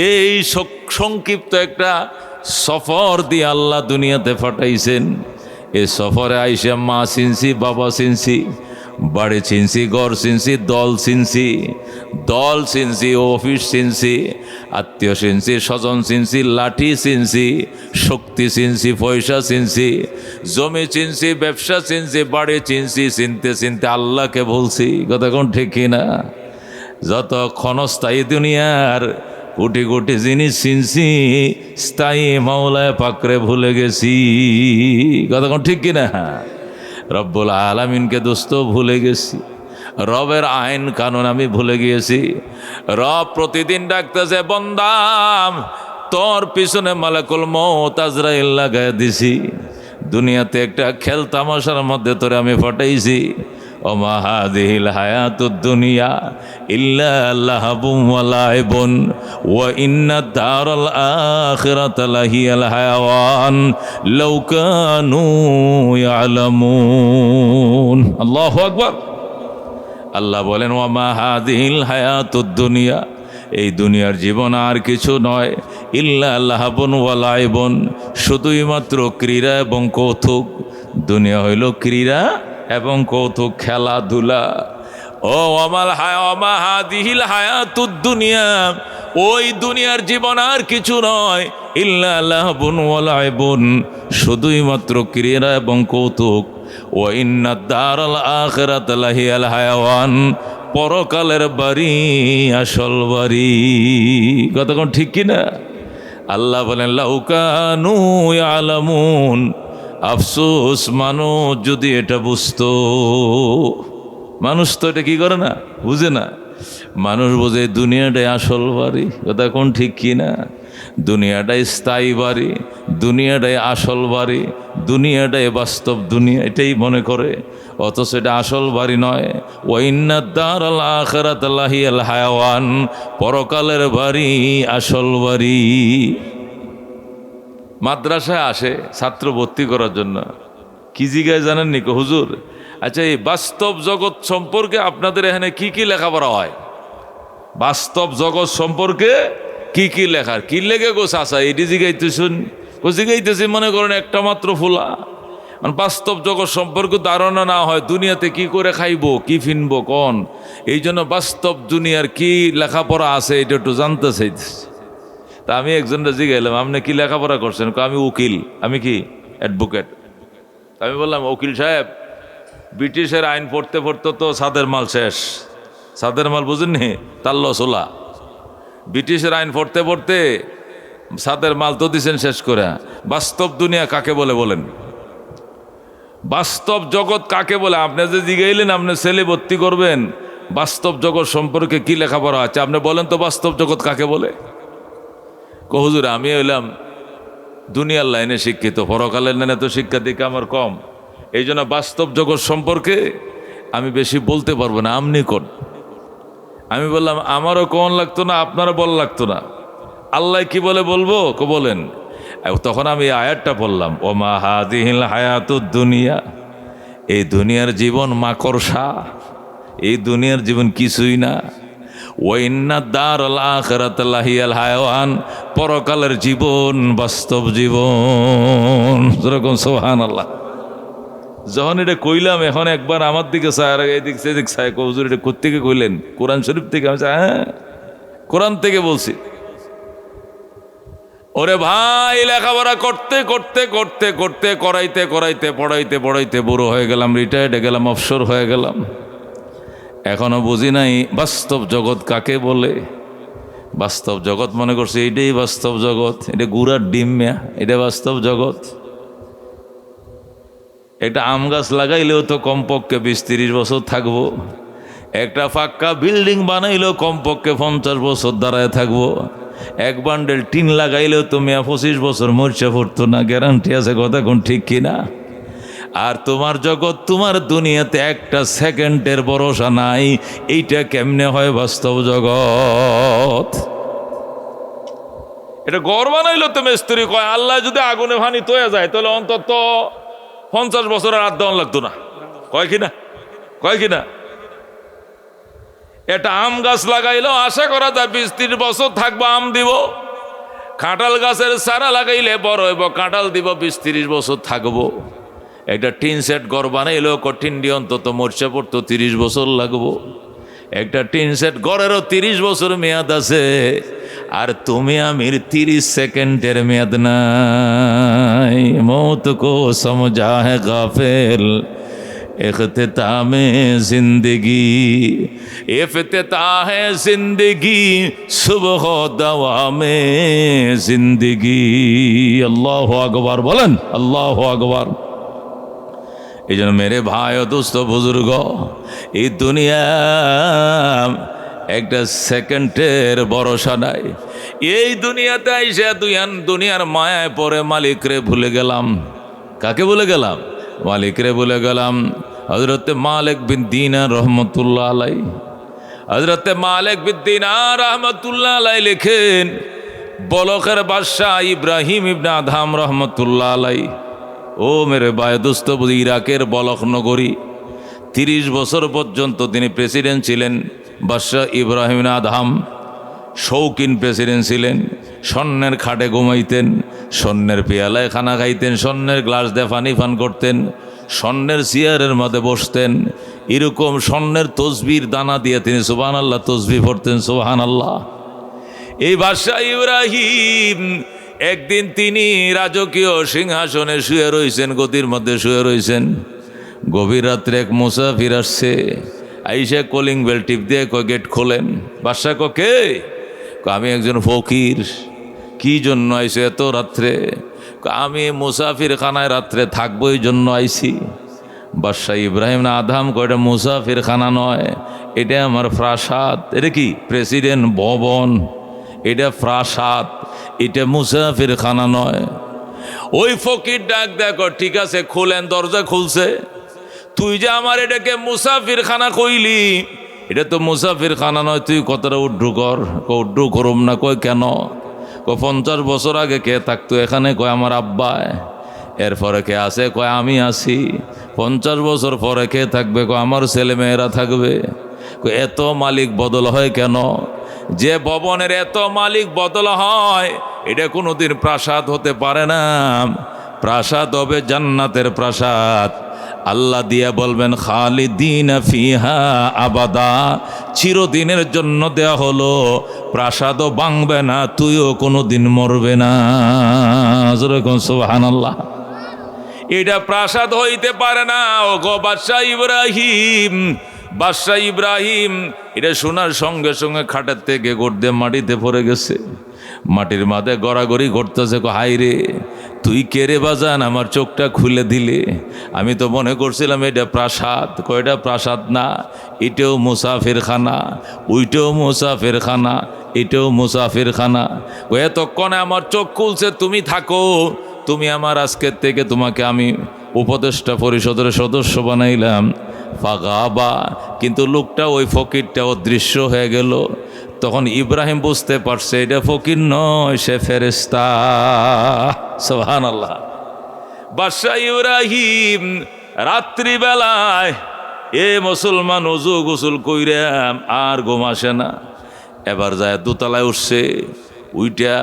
এই সংক্ষিপ্ত একটা সফর দিয়ে আল্লাহ দুনিয়াতে পাঠাইছেন। এ সফরে আইসা মা চিনছি, বাবা চিনছি, বাড়ি চিনছি, ঘর চিনছি, দল চিনছি, অফিস চিনছি, আত্মীয় চিনছি, স্বজন চিনছি, লাঠি চিনছি, শক্তি চিনছি, পয়সা চিনছি, জমি চিনছি, ব্যবসা চিনছি, বাড়ি চিনছি। চিনতে চিনতে আল্লাহকে বলছি। কতক্ষণ ঠিক কিনা? যত ক্ষণস্থায়ী দুনিয়ার কোটি কোটি জিনিস চিনছি, স্থায়ী মাওলায় পাকরে ভুলে গেছি। কতক্ষণ ঠিক কিনা? রব্বুল আলামিনকে দোস্ত ভুলে গেছি, রবের আইন কানুন আমি ভুলে গিয়েছি। রব প্রতিদিন ডাকতেছে, বন্দাম তোর পিছনে মালাকুল মউত আজরাইল লাগায় দিছি। দুনিয়াতে একটা খেল তামাশার মধ্যে তোরে আমি ফাটাইছি। ওমা হাযিহিল হায়াতুদ দুনিয়া ইল্লা লাহবুন ওয়া লাইবুন ওয়া ইন্নাদ দারাল আখিরাতা লাহিয়াল হায়াওয়ান লাউ কানু ইয়ালামুন। আল্লাহু আকবার। আল্লাহ বলেন, ওমা হাযিহিল হায়াতুদ দুনিয়া, এই দুনিয়ার জীবন আর কিছু নয়, ইল্লা লাহবুন ওয়া লাইবুন, শুধুই মাত্র ক্রীড়া এবং কৌতুক। দুনিয়া হইল ক্রীড়া এবং কৌতুক, খেলাধুলা। ও ওমা হাযিহিল হায়াতুদ দুনিয়া, ওই দুনিয়ার জীবন আর কিছু নয়, ইল্লা লাহবুন ওয়া লাইবুন, শুধুই মাত্র ক্রীড়া এবং কৌতুক। ওয়া ইন্নাদ দারাল আখিরাতা লাহিয়াল হায়াওয়ান, পরকালের বাড়ি আসল বাড়ি। কতক্ষণ ঠিক কিনা? আল্লাহ বলেন, লাউ কানু ইয়ালামুন, আফসোস মানুষ যদি এটা বুঝতো। মানুষ তো এটা কি করে না, বুঝে না। মানুষ বোঝে দুনিয়াটাই আসল বাড়ি। কথা কোন ঠিক কি না? দুনিয়াটাই স্থায়ী বাড়ি, দুনিয়াটাই আসল বাড়ি, দুনিয়াটাই বাস্তব দুনিয়া, এটাই মনে করে। অথচ এটা আসল বাড়ি নয়। ওয়াইন্নাদ দারাল আখিরাতা লাহিয়াল হায়াওয়ান, পরকালের বাড়ি আসল বাড়ি। মাদ্রাসায় আসে ছাত্র ভর্তি করার জন্য, কি জিজ্ঞাসা জানেন নি? হুজুর, আচ্ছা এই বাস্তব জগৎ সম্পর্কে আপনাদের এখানে কি কি লেখাপড়া হয়? বাস্তব জগৎ সম্পর্কে কি কি লেখার কি লেগে গো চাচা? এটি জিগাইতেছেন? জিগাইতেছি মনে করেন একটা মাত্র ফুলা। বাস্তব জগৎ সম্পর্কে ধারণা না হয়, দুনিয়াতে কি করে খাইবো, কি ফিনবো কোন, এই জন্য বাস্তব দুনিয়ার কি লেখাপড়া আছে এটা একটু জানতে চাইতেছি। তা আমি একজনটা জিগাইলাম, আপনি কি লেখাপড়া করছেন? আমি উকিল। আমি কি অ্যাডভোকেট। আমি বললাম, উকিল সাহেব, ব্রিটিশের আইন পড়তে পড়তে তো সাদের মাল শেষ। সাদের মাল বুঝেননি? তাল্ল সোলা। ব্রিটিশের আইন পড়তে পড়তে সাদের মাল তো দিচ্ছেন শেষ করে। বাস্তব দুনিয়া কাকে বলে বলেন? বাস্তব জগৎ কাকে বলে? আপনি যে জিগাইলেন আপনি ছেলে ভর্তি করবেন, বাস্তব জগৎ সম্পর্কে কি লেখাপড়া আছে আপনি বলেন তো, বাস্তব জগৎ কাকে বলে? হুজুর আমি হইলাম দুনিয়ার লাইনে শিক্ষিত, পরকালের লাইনে তো শিক্ষা দিকে আমার কম, এই জন্য বাস্তব জগৎ সম্পর্কে আমি বেশি বলতে পারবো না, আপনি কোন। আমি বললাম আমারও কোন লাগতো না, আপনারও বল লাগতো না, আল্লাহ কি বলে বলবো বলেন। তখন আমি আয়াতটা বললাম, ওমা হাদিহিল হায়াতুদ দুনিয়া, এই দুনিয়ার জীবন মাকড়সা, এই দুনিয়ার জীবন কিছুই না। ওয়াইন্না দারুল আখিরাত লাহিয়াল হায়াওয়ান, পরকালের জীবন বাস্তব জীবন। যেরকম সুবহানাল্লাহ। যখন এটা কইলাম এখন একবার আমার দিকে চায় আর এই দিক সেদিক চায়, হুজুর এটা কোত্থেকে কইলেন? কোরআন শরীফ থেকে। আমি হ্যাঁ কোরআন থেকে বলছি। ওরে ভাই লেখাপড়া করতে করতে করতে করতে করাইতে করাইতে পড়াইতে পড়াইতে বুড়ো হয়ে গেলাম, রিটায়ার্ডে গেলাম, অবসর হয়ে গেলাম, এখনো বুঝি নাই বাস্তব জগৎ কাকে বলে। বাস্তব জগৎ মনে করছে এইটাই বাস্তব জগৎ, এটা গুড়ার ডিম মেয়া, এটা বাস্তব জগৎ। একটা আম গাছ লাগাইলেও তো কমপক্ষে 20-30 বছর থাকবো, একটা পাক্কা বিল্ডিং বানাইলেও কমপক্ষে 50 বছর দাঁড়ায় থাকবো, এক বান্ডেল টিন লাগাইলেও তো মেয়া 25 বছর মরচা পড়তো না, গ্যারান্টি আছে কথা কোন ঠিক কিনা? আর তোমার জগৎ, তোমার দুনিয়াতে একটা সেকেন্ডের ভরসা নাই, এইটা কেমনে হয় বাস্তব জগৎ? এটা ঘর বানাইলো তো মিস্ত্রি কয় আল্লাহ যদি আগুনে ভানি তৈয়া যায় তাহলে অন্তত 50 বছরের আর দেওয়ান লাগতো না, কয় কিনা? কয় কিনা? এটা আম গাছ লাগাইলেও আশা করা যায় 20-30 বছর থাকবো, আম দিব। কাঁঠাল গাছের চারা লাগাইলে বড় হইব, কাঁঠাল দিব, 20-30 বছর থাকবো। একটা টিন সেট ঘর বানাইলেও কঠিন দিয়ে অন্তত মরচা পড়তো 30 বছর লাগবো। একটা টিন সেট ঘরেরও 30 বছর মেয়াদ আছে, আর তুমি আমির 30 সেকেন্ডের মেয়াদ নাই। মৌত কো সমঝা है গাফিল इख्तितामे जिंदगी, इफ्तिताहे जिंदगी सुबह दवामे जिंदगी। अल्लाहु আকবার বলেন, আল্লাহু আকবার। এই জন্য মেরে ভাই ও দোস্ত বুজুর্গ, এই দুনিয়া একটা সেকেন্ডের ভরসা নাই। এই দুনিয়াতে এসে দুনিয়ার মায়ায় পরে মালিকরে ভুলে গেলাম। কাকে ভুলে গেলাম? মালিকরে ভুলে গেলাম। হযরতে মালিক বিন দিনার রহমতুল্লাহ আলাই, হযরতে মালিক বিন দিনার রহমতুল্লাহ আলাই লেখেন, বলখের বাদশাহ ইব্রাহিম ইবনে আদহাম রহমতুল্লাহ আলাই, ও মেরে ভাই দোস্ত, ইরাকের বলখ নগরী, 30 বছর পর্যন্ত তিনি প্রেসিডেন্ট ছিলেন। বাদশাহ ইব্রাহিম আদহাম শৌখিন প্রেসিডেন্ট ছিলেন, স্বর্ণের খাটে ঘুমাইতেন, স্বর্ণের পেয়ালায় খানা খাইতেন, স্বর্ণের গ্লাস দিয়ে পানি পান করতেন, স্বর্ণের চেয়ারের মধ্যে বসতেন, এরকম স্বর্ণের তসবির দানা দিয়ে তিনি সুবহানাল্লাহ তসবিহ পড়তেন, সুবহানাল্লাহ। এই বাদশাহ ইব্রাহিম একদিন তিনি রাজকীয় সিংহাসনে শুয়ে রয়েছেন, গদির মধ্যে শুয়ে রয়েছেন। গভীর রাত্রে এক মুসাফির আসছে, আইসা কলিং বেল টিপ দিয়ে কয় গেট খোলেন। বাদশাহ কে? আমি একজন ফকির। কি জন্য আইসে এত রাত্রে? আমি মুসাফির খানায় রাত্রে থাকবো, এই জন্য আইসি। বাদশাহ ইব্রাহিম আদহাম কয় এটা মুসাফির খানা নয়, এটা আমার প্রাসাদ। এটা কি? প্রেসিডেন্ট ভবন, এটা প্রাসাদ, এটা মুসাফির খানা নয়। ওই ফকির ডাক দেখো, ঠিক আছে খোলেন। দরজা খুলছে। তুই যে আমার এটাকে মুসাফির খানা কইলি, এটা তো মুসাফির খানা নয়, তুই কতটা উড্ডু কর। উড্ডু করুম না। কয় কেন? 50 বছর আগে কে থাকতো এখানে? কয় আমার আব্বায়। এরপরে কে আছে? কয় আমি আছি। 50 বছর পরে কে থাকবে? কয় আমার ছেলে মেয়েরা থাকবে। কয় এত মালিক বদল হয় কেন? যে ভবনের এত মালিক বদল হয় এটা কোনোদিন প্রাসাদ হতে পারে না। প্রাসাদ হবে জান্নাতের প্রাসাদ। আল্লাহ দিয়া বলবেন খালিদিনা ফিহা আবাদা, চিরদিনের জন্য দেয়া হলো। প্রাসাদও ভাঙবে না, তুইও কোনোদিন মরবে না। সুবহানাল্লাহ। এটা প্রাসাদ হইতে পারে না। ও গো বাদশাহ ইব্রাহিম, বাদশাহ ইব্রাহিম এটা শোনার সঙ্গে সঙ্গে খাটের থেকে গোড় দিয়ে মাটিতে পড়ে গেছে। মাটির মাঝে গড়াগড়ি করতেছে, হাই রে তুই কে রে বাজান, আমার চোখটা খুলে দিলে। আমি তো মনে করছিলাম এটা প্রাসাদ। কয়টা প্রাসাদ না, এটাও মুসাফিরখানা, ওইটাও মুসাফিরখানা, এটাও মুসাফিরখানা। এতক্ষণে আমার চোখ খুলছে, তুমি থাকো, তুমি আমার আজকের থেকে তোমাকে আমি উপদেষ্টা পরিষদের সদস্য বানাইলাম। ফাগাবা, কিন্তু লোকটা ওই ফকিরটা অদৃশ্য হয়ে গেল। তখন ইব্রাহিম বুঝতে পারছে এটা ফকির নয়, সে ফেরেশতা। সুবহানাল্লাহ। বাদশা ইব্রাহিম রাত্রিবেলায় মুসলমান ওযু গোসল কইরা আর ঘুম আসে না। এবার যায় দোতলায় উঠছে, উইটা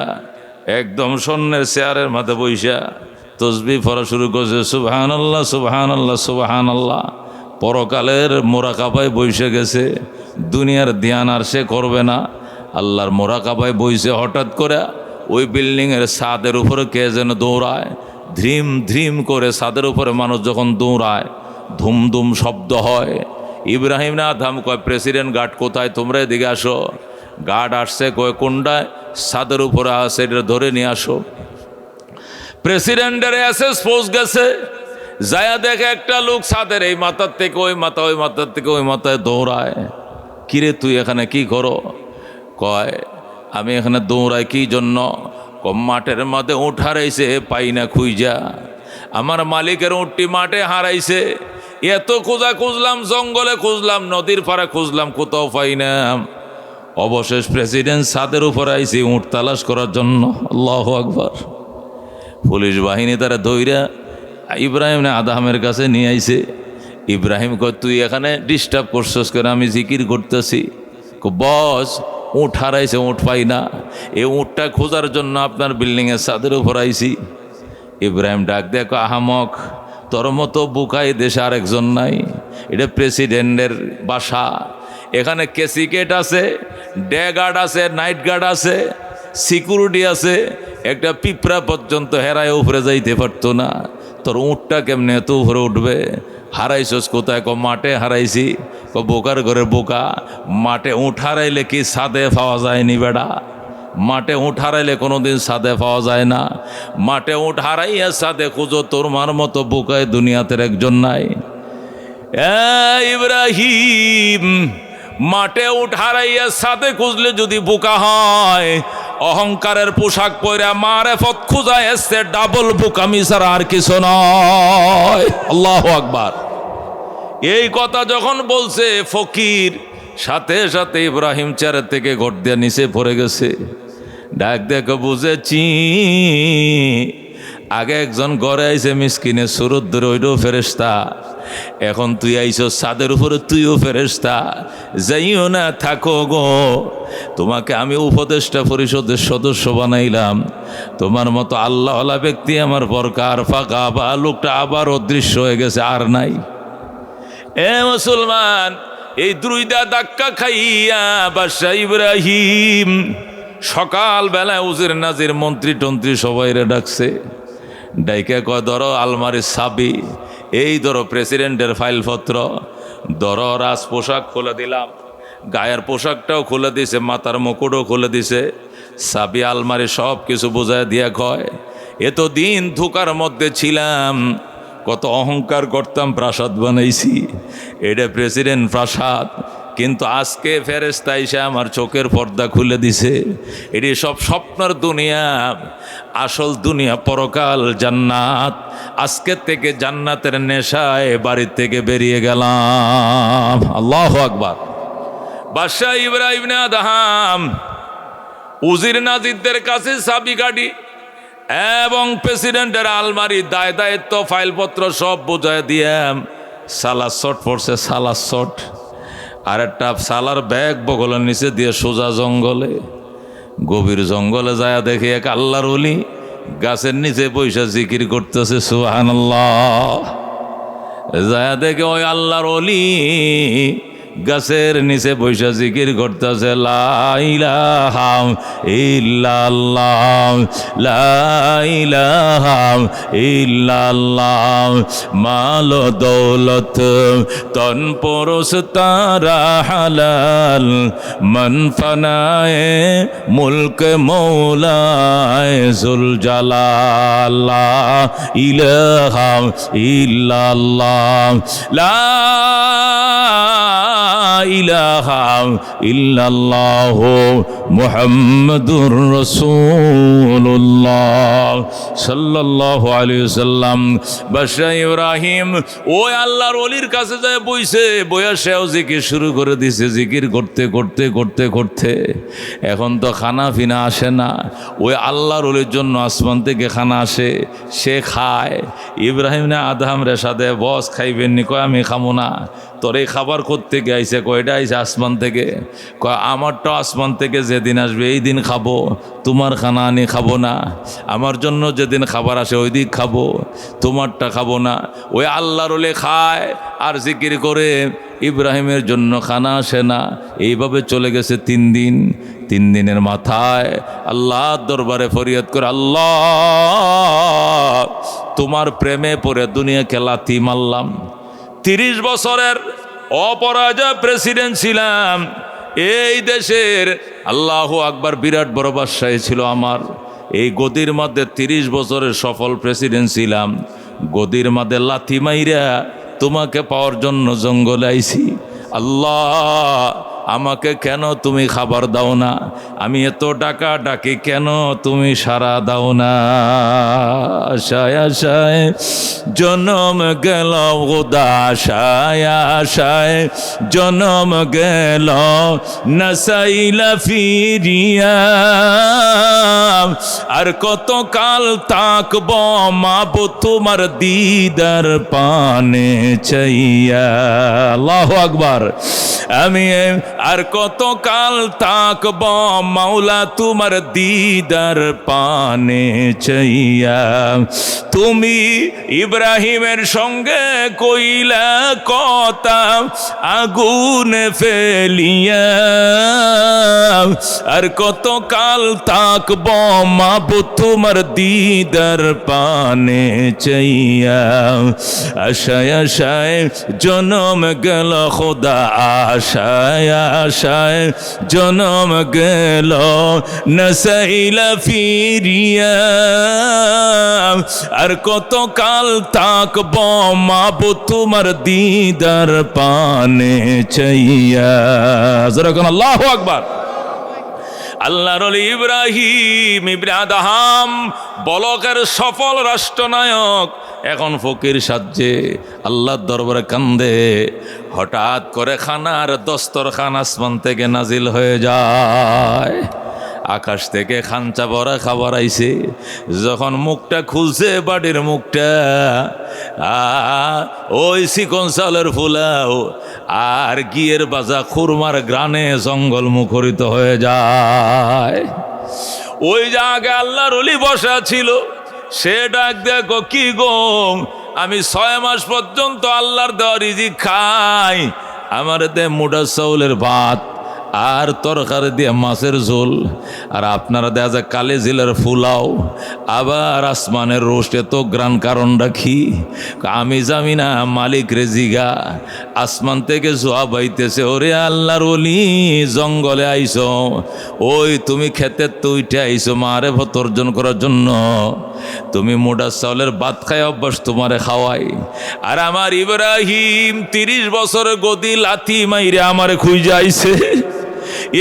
একদম স্বর্ণের চেয়ারের মাথায় বইসা তসবিহ পড়া শুরু করছে, সুবহানাল্লাহ সুবহানাল্লাহ সুবহানাল্লাহ। পরকালের মোরাকাবায় বইসে গেছে, দুনিয়ার ধ্যান আর সে করবে না, আল্লাহর মোরাকাবায় বইছে। হঠাৎ করে ওই বিল্ডিংয়ের ছাদের উপরে কে যেন দৌড়ায়, ধ্রিম ধ্রিম করে। ছাদের উপরে মানুষ যখন দৌড়ায় ধুম ধুম শব্দ হয়। ইব্রাহিম না আদম কয়, প্রেসিডেন্ট গার্ড কোথায়, তোমরা এদিকে আসো। গার্ড আসছে, কয় কোনটায়, ছাদের উপরে আছে, এটা ধরে নিয়ে আসো। প্রেসিডেন্টের অ্যাসেস পোস্ট গেছে, যায়া দেখে একটা লোক ছাদের এই মাথার থেকে ওই মাথা, ওই মাথার থেকে ওই মাথায় দৌড়ায়। কিরে তুই এখানে কি করো? কয় আমি এখানে দৌড়াই কি জন্য? মাঠের মাঠে উঠ হারাইছে, পাই না খুঁজা। আমার মালিকের উঠটি মাঠে হারাইছে, এত খোঁজা খুঁজলাম, জঙ্গলে খুঁজলাম, নদীর পাড়া খুঁজলাম, কোথাও পাই না। অবশেষ প্রেসিডেন্ট ছাদের উপর আইছে উঠ তালাশ করার জন্য। আল্লাহু আকবার। পুলিশ বাহিনী তারা দইরা ইব্রাহিম না আদমের কাছে নিয়ে আইছে। ইব্রাহিম কয়, তুই এখানে ডিস্টার্ব করছস কেন? আমি জিকির করতেছি। বস উঠ হারাইছে, উঠ পাই না, এই উঠটা খোঁজার জন্য আপনার বিল্ডিংয়ের ছাদের উপর আইছি। ইব্রাহিম ডাক দেখো, আহামক, তোর মতো বুকাই দেশে আরেকজন নাই। এটা প্রেসিডেন্টের বাসা, এখানে কেসিকেট আছে, ডে গার্ড আছে, নাইট গার্ড আছে, সিকিউরিটি আছে। একটা পিঁপড়া পর্যন্ত হেরায় উপরে যাইতে পারতো না, তোর উঠটা কেমনে এত উপরে উঠবে? হারাইছস কোথায়? মাঠে হারাইছি। বোকার ঘরে বোকা, মাঠে উঠ হারাইলে কি ছাদে পাওয়া যায়নি বেড়া? মাঠে উঠ হারাইলে কোনোদিন ছাদে পাওয়া যায় না। মাঠে উঠ হারাইয়া ছাদে খুঁজো, তোর মার মতো বোকায় দুনিয়াতে একজন নাই। ইব্রাহিম, মাঠে উঠ হারাইয়া ছাদে খুঁজলে যদি বোকা হয়, অহংকারের পোশাক পরে মারেফত খুঁজা এসছে, ডাবল বোকামি ছাড়া আর কিছু নয়। আল্লাহু আকবার। এই কথা যখন বলছে ফকির, সাথে সাথে ইব্রাহিম চেয়ার থেকে ঘর দিয়ে নিচে পড়ে গেছে। ডাক দেখো, বুঝেছি আগে একজন ঘরে আইছে মিসকিনের সুরত ধরে, ওইটাও ফেরেশতা। এখন তুই আইছো ছাদের উপরে, তুইও ফেরেশতা। যাইও না, থাকো গো, তোমাকে আমি উপদেষ্টা পরিষদের সদস্য বানাইলাম। তোমার মতো আল্লাহওয়ালা ব্যক্তি আমার পরকার। ফাঁকা বা লোকটা আবার অদৃশ্য হয়ে গেছে, আর নাই। মুসলমান, এই দুইটা ধাক্কা খাইয়া বাদশা ইব্রাহিম সকালবেলায় উজির নাজির মন্ত্রী টন্ত্রী সবাইরে ডাকছে। ডাইকে কয়, ধরো আলমারির চাবি, এই ধরো প্রেসিডেন্টের ফাইলপত্র, ধরো রাজ পোশাক খুলে দিলাম, গায়ের পোশাকটাও খুলে দিছে, মাথার মুকুটও খুলে দিছে, চাবি আলমারি সব কিছু বোঝায় দিয়া কয়, এতদিন ধোকার মধ্যে ছিলাম, কত অহংকার করতাম, প্রাসাদ বানাইছি, এটা প্রেসিডেন্ট প্রাসাদ, কিন্তু আজকে ফেরেশতা এসে আমার চোখের পর্দা খুলে দিছে। এটি সব স্বপ্নের দুনিয়া, আসল দুনিয়া পরকাল জান্নাত। আজকের থেকে জান্নাতের নেশায় বাড়ির থেকে বেরিয়ে গেলাম। আল্লাহু আকবার। বাদশা ইব্রাহিম আদম উজির নাজিরদের কাছে চাবিকাঠি এবং প্রেসিডেন্টের আলমারি দায় দায়িত্ব ফাইলপত্র সব বোঝায় দিয়ে সালাদ শট পড়ছে, সালাদ শট, আর একটা সালার ব্যাগ বগলের নিচে দিয়ে সোজা জঙ্গলে, গভীর জঙ্গলে যায় দেখে এক আল্লাহর ওলি গাছের নিচে বৈশা জিকির করতেছে, সুবহানাল্লাহ। যায় দেখে ওই আল্লাহর ওলি গাছের নিচে বৈশা জিকির করতেছে, লা ইলাহা ইল্লাল্লাহ, লা ইলাহা ইল্লাল্লাহ। মাল দৌলত তন পরশ তারা হালাল, মন ফনায়ে মুলক মৌলায়ে জুল জালাল। লা ইলাহা ইল্লাল্লাহ, লা ইলাহা ইল্লাল্লাহ মুহাম্মাদুর রাসূলুল্লাহ সাল্লাল্লাহু আলাইহি ওয়াসাল্লাম। বাদশা ইব্রাহিম ওই আল্লাহর ওলির কাছে যায় বইছে, বইয়া সেও জিকির শুরু করে দিছে। জিকির করতে করতে করতে করতে এখন তো খানা ফিনা আসে না, ওই আল্লাহর ওলির জন্য আসমান থেকে খানা আসে, সে খায়। ইব্রাহিম না আদহাম রেশাদে, বস খাইবেন নি? কয় আমি খামো না। তোর এই খাবার করতে গাইছে, কয়টা আইছে আসমান থেকে? কয় আমারটা আসমান থেকে যেদিন আসবে এই দিন খাবো, তোমার খানা আনি খাবো না। আমার জন্য যেদিন খাবার আসে ওই দিন খাবো, তোমারটা খাবো না। ওই আল্লাহর ওলি খায় আর জিকির করে, ইব্রাহিমের জন্য খানা আসে না। এইভাবে চলে গেছে 3 দিন। 3 দিনের মাথায় আল্লাহর দরবারে ফরিয়াদ করে, আল্লাহ তোমার প্রেমে পড়ে দুনিয়াকে লাথি মারলাম। 30 বছরের অপরাজয় প্রেসিডেন্ট ছিলাম এই দেশের, আল্লাহু আকবার, বিরাট বড় বাদশাহী ছিল আমার। এই গদির মধ্যে 30 বছরের সফল প্রেসিডেন্ট ছিলাম। গদির মধ্যে লাথি মাইরা তোমাকে পাওয়ার জন্য জঙ্গলে আইছি। আল্লাহ আমাকে কেন তুমি খাবার দাও না? আমি এত ডাকা ডাকি, কেন তুমি সাড়া দাও না? আশায় আশায় জনম গেল খোদা, আশায় আশায় জনম গেল, নাসাইলা ফিরিয়া। আর কত কাল তাকব মাবো তোমার দিদার পানে চাইয়া। আল্লাহু আকবার। আমি আর কত কাল তাকব মাওলা তোমার দিদার পানে চাইয়া। তুমি ইব্রাহিমের সঙ্গে কইলা কথা আগুনে ফেলিয়া। আর কত কাল তাকব মাবো তোমার দিদার পানে চাইয়া। আশায় আশায় জনম গেল খোদা, আশায় আশায় জনম গেল, নাসাইলা ফিরিয়া। আর কত কাল তাকব মাবো তোমার দিদার পানে চাইয়া। যারা কোন আল্লাহু আকবার। আল্লাহর ওলি ইব্রাহিম ইবনে আদহাম বলকের সফল রাষ্ট্রনায়ক, এখন ফকির সাজ্জে আল্লাহর দরবারে কান্দে। হঠাৎ করে খানার দস্তরখান আসমান থেকে নাজিল হয়ে যায়। আকাশ থেকে খাঞ্চা ভরা খাবার আইছে। যখন মুখটা খুলছে, বাড়ির মুখটা, ওই চিকন চালের ফুলাও আর গিয়ের বাজা খুরমার গ্রানে জঙ্গল মুখরিত হয়ে যায়। ওই জায়গায় আল্লাহর ওলি বসা ছিল। সে ডাক দেখো, কি গো, আমি 6 মাস পর্যন্ত আল্লাহর দেওয়া রিজিক খাই। আমার দে মোটা চাউলের ভাত আর তরকারি দিয়ে মাছের ঝোল, আর আপনারা দেখা যায় কালে জিলার ফুলাও, আবার আসমানের রোস্টে তো গ্রান কারণটা কি? আমি জানি না, মালিক রেজিগা। আসমান থেকে জবাব আইতেছে, ওরে আল্লাহর ওলি, জঙ্গলে আইস, ওই তুমি খেতে তো উঠে আইসো মারে অর্জন করার জন্য। তুমি মোটা চাউলের ভাত খাই অভ্যাস, তোমারে খাওয়াই। আর আমার ইব্রাহিম 30 বছর গদি লাথি মাইরে আমারে খুঁজে আইছে।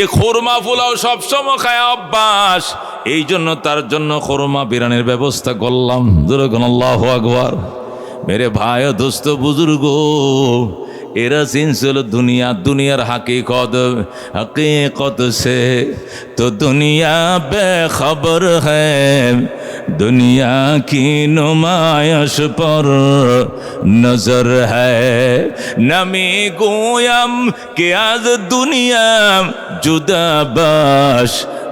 এ খুরমা ফুলাও সবসময় খায় অভ্যাস, এই জন্য তার জন্য খুরমা বিরানির ব্যবস্থা করলাম। আল্লাহু আকবার। মেরে ভাই ও দোস্ত বুজুর্গ, এরা চিনছিল দুনিয়া, দুনিয়ার हकीकत से तो दुनिया बेखबर है, दुनिया की नुमाइश पर नजर है। नमी गोयम कि आज दुनिया जुदा बाश,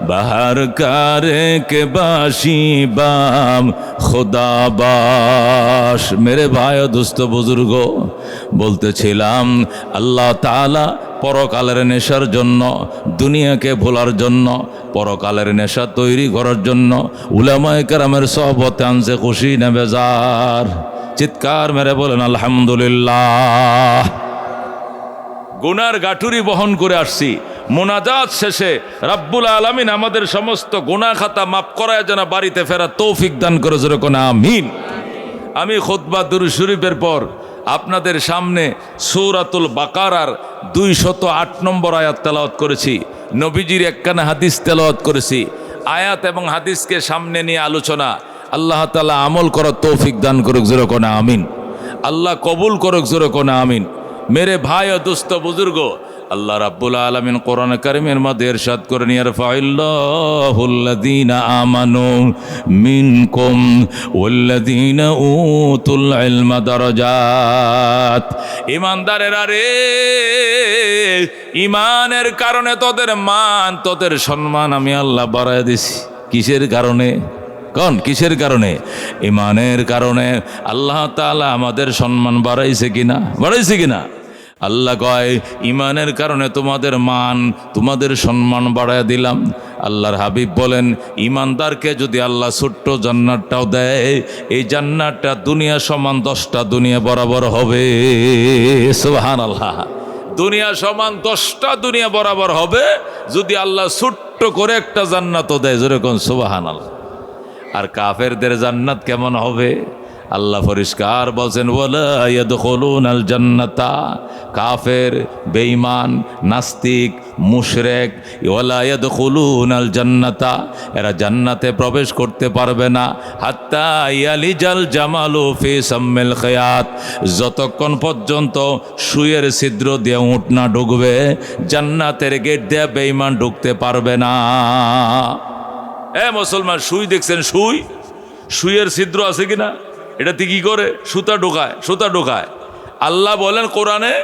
बाहर कारे के बाशी बाम खुदा बाश। मेरे भाई और दोस्तों बुजुर्गो, বলতেছিলাম আল্লাহ তাআলা পরকালের নেশার জন্য, দুনিয়াকে ভোলার জন্য, পরকালের নেশা তৈরি করার জন্য উলামায়ে কেরামের সহবতে আনছে খুশি না বেজার? চিৎকার মেরে বলেন আলহামদুলিল্লাহ। গুনার গাঠুরি বহন করে আসছি, মোনাজাত শেষে রাব্বুল আলামিন আমাদের সমস্ত গুনাহ খাতা মাফ করায় যেন বাড়িতে ফেরার তৌফিক দান করে, জোরে কোন আমিন। আমি খুতবা দুরূদ শরীফের পর আপনাদের সামনে সূরাতুল বাকারার 208 নম্বর আয়াত তেলাওয়াত করেছি, নবীজির একখানা হাদিস তেলাওয়াত করেছি। আয়াত এবং হাদিসকে সামনে নিয়ে আলোচনা। আল্লাহ তাআলা আমল করার তৌফিক দান করুক, জোরে কোন আমিন। আল্লাহ কবুল করুক, জোরে কোন আমিন। মেরে ভাই ও দোস্ত বুজুর্গ, আল্লাহ রাব্বুল আলামিন কোরআন কারীমের মধ্যে ইরশাদ করেন, ইয়ারফাইল্লাহুল্লাযীনা আমানু মিনকুম ওয়াল্লাযীনা উতুল ইলমা দারাজাত। ঈমানদারেরা রে, ঈমানের কারণে তোদের মান, তোদের সম্মান আমি আল্লাহ বাড়ায় দিছি। কিসের কারণে? কোন কিসের কারণে? ঈমানের কারণে। আল্লাহ তাআলা আমাদের সম্মান বাড়াইছে কিনা? বাড়াইছে কিনা? আল্লাহ কয়, ঈমানের কারণে তোমাদের মান, তোমাদের সম্মান বাড়ায় দিলাম। আল্লাহর হাবিব বলেন, ঈমানদারকে যদি আল্লাহ ছোট্ট জান্নাতটাও দেয়, এই জান্নাতটা দুনিয়া সমান 10টা দুনিয়া বরাবর হবে। সুবহানাল্লাহ। দুনিয়া সমান 10টা দুনিয়া বরাবর হবে যদি আল্লাহ ছোট্ট করে একটা জান্নাতও দেয়, যেরকম সুবহানাল্লাহ। আর কাফেরদের জান্নাত কেমন হবে? আল্লাহ পরিষ্কার বলছেন, ওয়ালা ইয়াদখুলুনাল জান্নাতা। কাফের, বেঈমান, নাস্তিক, মুশরিক, ওয়ালা ইয়াদখুলুনাল জান্নাতা, এরা জান্নাতে প্রবেশ করতে পারবে না। হাত্তা ইয়ালিজাল জামালু ফি সাম্মিল খিয়াত, যতক্ষণ পর্যন্ত সুইয়ের ছিদ্র দিয়ে উট না ঢুকবে, জান্নাতের গেট দিয়ে বেঈমান ঢুকতে পারবে না। মুসলমান, সুই দেখছেন? সুই, সুইয়ের ছিদ্র আছে কিনা? এটাতে কি করে? সুতা ঢোকায়, সুতা ঢোকায়। আল্লাহ বলেন কোরআনে,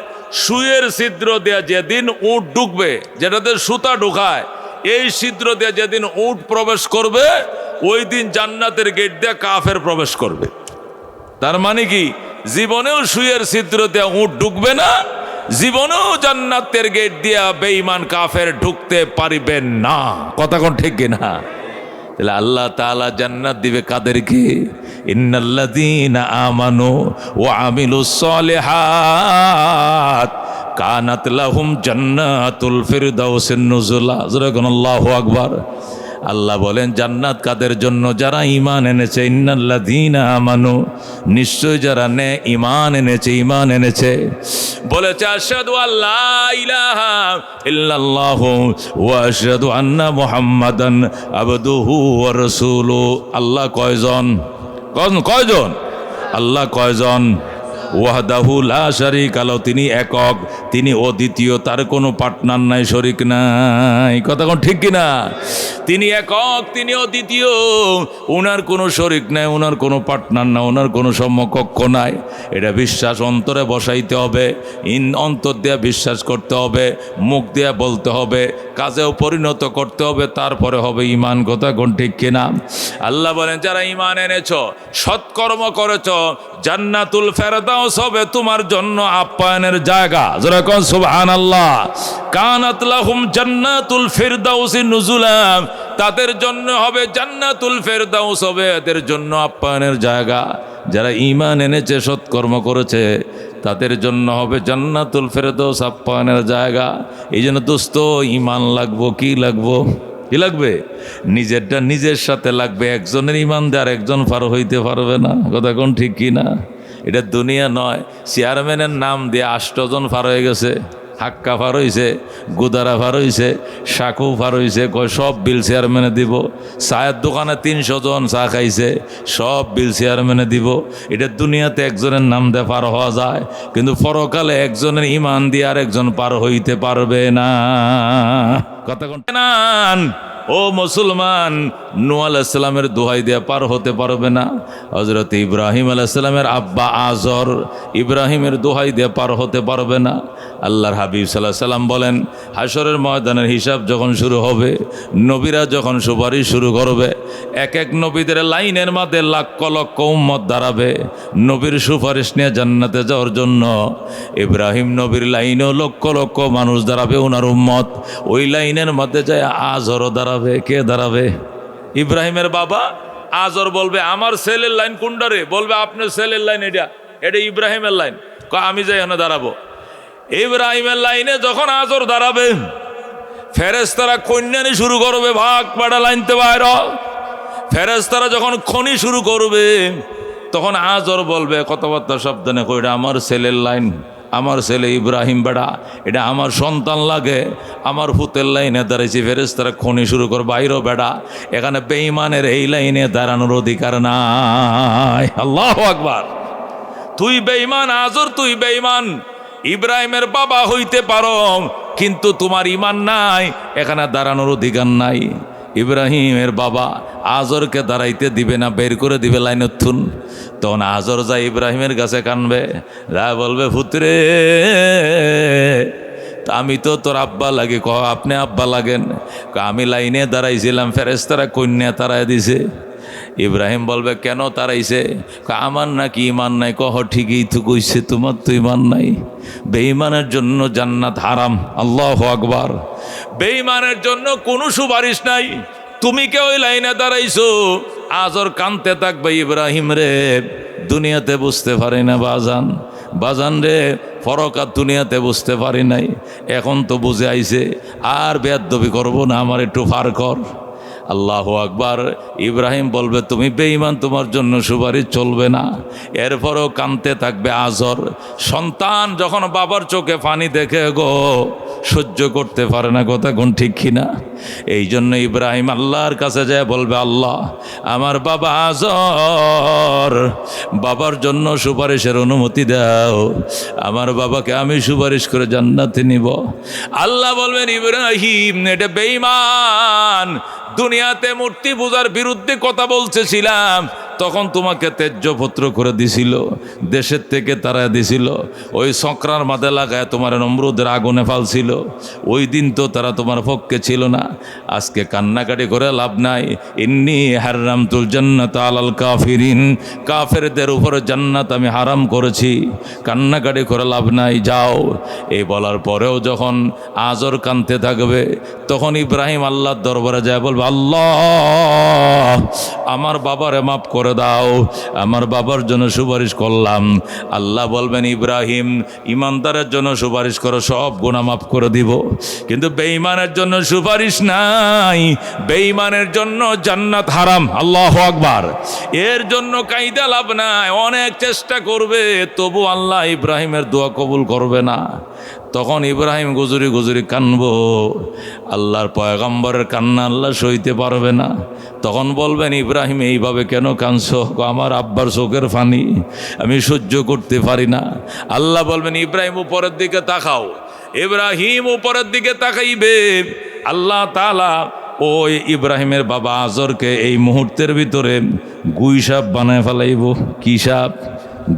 সুইয়ের ছিদ্র দেয়া যেদিন উট ঢুকবে, যেটাতে সুতা ঢোকায়, এই ছিদ্র দেয়া যেদিন উট প্রবেশ করবে, ওই দিন জান্নাতের গেট দিয়ে কাফের প্রবেশ করবে। তার মানে কি? জীবনেও সুইয়ের ছিদ্র দেয়া উট ঢুকবে না, জীবনেও জান্নাতের গেট দিয়া বেঈমান কাফের ঢুকতে পারিবেন না। কথা কোন ঠিক কিনা? তাহলে আল্লাহ তাআলা জান্নাত দিবে কাদেরকে? ইন্নাল্লাযীনা আমানু ওয়া আমিলুস সলিহাত কানাত লাহুম জান্নাতুল ফিরদাউসিন নুজুলা। আল্লাহু আকবার। আল্লাহ বলেন, জান্নাত কাদের জন্য? যারা ঈমান এনেছে। ইন্নাল্লাযীনা আমানু, নিশ্চয় যারা ঈমান এনেছে, ঈমান এনেছে। বলেছে, আশহাদু আল্লা ইলাহা ইল্লাল্লাহু ওয়া আশহাদু আন্না মুহাম্মাদান আবদুহু ওয়া রাসূলুহু। আল্লাহ কয়জন? কয়জন? আল্লাহ কয়জন? ওয়াহদাহু লা শারীকা লাহু, তিনি একক, তিনি অদ্বিতীয়, তার কোনো পার্টনার নাই, শরীক নাই। কথা কোন ঠিক কিনা? তিনি একক, তিনি অদ্বিতীয়, ওনার কোনো শরীক নাই, ওনার কোনো পার্টনার নাই, ওনার কোনো সমকক্ষ নাই। এটা বিশ্বাস অন্তরে বসাইতে হবে, অন্তর দিয়ে বিশ্বাস করতে হবে, মুখ দিয়ে বলতে হবে, কাজেও পরিণত করতে হবে, তারপরে হবে ঈমান। কথা কোন ঠিক কিনা? আল্লাহ বলেন, যারা ঈমান এনেছো, সৎকর্ম করেছো, জান্নাতুল ফেরদাউস হবে তোমার জন্য আপ্যায়নের জায়গা। যারা কোন সুবহানাল্লাহ। কানাত লাহুম জান্নাতুল ফিরদাউসি নুজুলা, তাদের জন্য হবে জান্নাতুল ফেরদাউস, হবে এদের জন্য আপ্যায়নের জায়গা। যারা ঈমান এনেছে, সৎকর্ম করেছে, তাদের জন্য হবে জান্নাতুল ফেরদাউস, আপ্যায়নের জায়গা। এই জন্য দোস্ত, ঈমান লাগবো। কি লাগবো? কি লাগবে? নিজেরটা নিজের সাথে লাগবে। একজনের ঈমান দিয়ে আর একজন পার হইতে পারবে না। কথা কোন ঠিক কি না? এটা দুনিয়া নয়। চেয়ারম্যানের নাম দিয়ে 8 জন পার হয়ে গেছে। হাক্কা পার হয়েছে, গুদারা পার হয়েছে, শাকু পার হয়েছে। কয় সব বিল চেয়ারম্যানে দিব। চায়ের দোকানে 300 জন চা খাইছে, সব বিল চেয়ারম্যানে দিব। এটা দুনিয়াতে একজনের নাম দিয়ে পার হওয়া যায়, কিন্তু পরকালে একজনের ঈমান দিয়ে আর একজন পার হইতে পারবে না। কথা কোন? ও মুসলমান, নূহ আলাইহিস সালামের দোহাই দিয়ে পার হতে পারবে না। হযরত ইব্রাহিম আলাইহিস সালামের আব্বা আজর ইব্রাহিমের দোহাই দিয়ে পার হতে পারবে না। আল্লাহর হাবিব সাল্লাল্লাহু আলাইহি সাল্লাম বলেন, হাশরের ময়দানের হিসাব যখন শুরু হবে, নবীরা যখন সুপারিশ শুরু করবে, এক এক নবীদের লাইনের মধ্যে লক্ষ লক্ষ উম্মত দাঁড়াবে নবীর সুপারিশ নিয়ে জান্নাতে যাওয়ার জন্য। ইব্রাহিম নবীর লাইনেও লক্ষ লক্ষ মানুষ দাঁড়াবে, ওনার উম্মত। ওই লাইনের মধ্যে যায় আজরও দাঁড়াবে। কে দাঁড়াবে? ইব্রাহিমের বাবা আজর বলবে, আমার ছেলের লাইন কোনটা রে? বলবে, আপনার ছেলের লাইন এটা, এটা ইব্রাহিমের লাইন। আমি যাই এখানে দাঁড়াবো। ইব্রাহিমের লাইনে যখন আজর দাঁড়াবে, ফেরেশতারা কন্যানি শুরু করবে, ভাগ পাড়া লাইনতে বাইর। ফেরেশতারা যখন খনি শুরু করবে, তখন আজর বলবে কথাবার্তা সাবধানে, কইটা আমার ছেলের লাইন, আমার ছেলে ইব্রাহিম বেড়া, এটা আমার সন্তান লাগে, আমার পুতের লাইনে দাঁড়িয়েছি। ফেরেশতারা খনি শুরু কর, বাইরও বেড়া, এখানে বেঈমানের এই লাইনে দাঁড়ানোর অধিকার নাই। আল্লাহু আকবার। তুই বেঈমান আজর, তুই বেঈমান। ইব্রাহিমের বাবা হইতে পারো, কিন্তু তোমার ঈমান নাই, এখানে দাঁড়ানোর অধিকার নাই। ইব্রাহিমের বাবা আজরকে দাঁড়াইতে দিবে না, বের করে দিবে লাইনের থুন। তখন আজর যায় ইব্রাহিমের কাছে কানবে, যা বলবে, পুত্রে আমি তো তোর আব্বা লাগে। আপনি আব্বা লাগেন? আমি লাইনে দাঁড়াইছিলাম, ফেরেশতারা কন্যা তারাই দিছে। ইব্রাহিম বলবে, কেন তারাইছে? আমার নাকি ঈমান নাই? কহ ঠিকই তো কইছে, তোমার তো ঈমান নাই। বেঈমানের জন্য জান্নাত হারাম। আল্লাহু আকবার। বেঈমানের জন্য কোনো সুপারিশ নাই। তুমি কে ওই লাইনে দাঁড়াইছো? আজর কানতে থাকবে, ইব্রাহিম রে দুনিয়াতে বুঝতে পারি না বাজান, বাজান রে ফরকাত দুনিয়াতে বুঝতে পারি নাই, এখন তো বুঝে আইছে, আর বেয়াদবি করবো না, আমার একটু পার কর। আল্লাহু আকবার। ইব্রাহিম বলবে, তুমি বেঈমান, তোমার জন্য সুপারিশ চলবে না। এরপরও কানতে থাকবে আজর। সন্তান যখন বাবার চোখে পানি দেখে গো, সহ্য করতে পারে না, কথা কোন ঠিক কিনা? এই জন্য ইব্রাহিম আল্লাহর কাছে যায় বলবে, আল্লাহ আমার বাবা আজর, বাবার জন্য সুপারিশের অনুমতি দাও, আমার বাবাকে আমি সুপারিশ করে জান্নাতে নিব। আল্লাহ বলবেন, ইব্রাহিম এটা বেঈমান, দুনিয়াতে মূর্তি পূজার বিরুদ্ধে কথা বলতেছিলাম, তখন তোমাকে ত্যায্যপুত্র করে দিছিল, দেশের থেকে তারা দিছিল, ওই সকরার মাঝে লাগায় তোমার নমরুদের আগুনে ফালছিল। ওই দিন তো তারা তোমার পক্ষে ছিল না। আজকে কান্নাকাটি করে লাভ নাই। ইন্নী হারামতুল জান্নাত আলাল কাফিরিন, কাফেরদের উপরে জান্নাত আমি হারাম করেছি। কান্নাকাটি করে লাভ নাই, যাও। এই বলার পরেও যখন আজর কানতে থাকবে, তখন ইব্রাহিম আল্লাহর দরবারে যায় বলবে, আল্লাহ আমার বাবারে মাফ করে দাও, আমার বাবার জন্য সুপারিশ করলাম। আল্লাহ বলবেন, ইব্রাহিম ইমানদারের জন্য সুপারিশ করো, সব গুনাহ মাফ করে দিব, কিন্তু বেঈমানের জন্য সুপারিশ নাই, বেঈমানের জন্য জান্নাত হারাম। আল্লাহু আকবার। এর জন্য কাইদা লাভ নাই, অনেক চেষ্টা করবে, তবু আল্লাহ ইব্রাহিমের দোয়া কবুল করবে না। তখন ইব্রাহিম গুজরি গুজরি কানবো, আল্লাহর পয়গম্বরের কান্না আল্লাহ সইতে পারবে না। তখন বলবেন, ইব্রাহিম এইভাবে কেন কাঁদছো? আমার আব্বার চোখের পানি আমি সহ্য করতে পারি না। আল্লাহ বলবেন, ইব্রাহিম উপরের দিকে তাকাও। ইব্রাহিম উপরের দিকে তাকাইবে, আল্লাহ তাআলা ওই ইব্রাহিমের বাবা আজরকে এই মুহূর্তের ভিতরে গুই সাপ বানায় ফেলাইব। কি সাপ?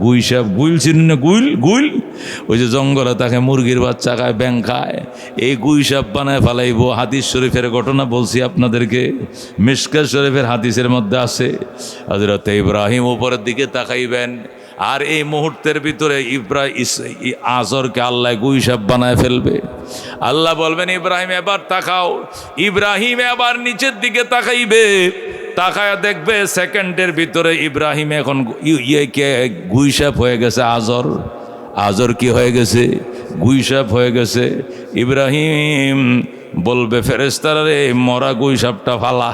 গুই সাপ। গুইল চিনি না? গুইল, গুইল ওই যে জঙ্গলে তাকে মুরগির বাচ্চা খায়, ব্যাং খায়, এই গুই সাপ বানায় ফেলাইব। হাদিস শরীফের ঘটনা বলছি আপনাদেরকে, মিশকাত শরীফের হাদিসের মধ্যে আছে। হযরত ইব্রাহিম উপরের দিকে তাকাইবেন, আর এই মুহূর্তের ভিতরে আজরকে আল্লাহ গুই সাপ বানায় ফেলবে। আল্লাহ বলবেন, ইব্রাহিম এবার তাকাও। ইব্রাহিম এবার নিচের দিকে তাকাইবে, তাকায়া দেখবে সেকেন্ডের ভিতরে ইব্রাহিম এখন গুই সাপ হয়ে গেছে। আজর, আজর কি হয়ে গেছে? গুই সাপ হয়ে গেছে। ইব্রাহিম বলবে, ফেরেশতারা রে মরা গুই সাপটা ফালা।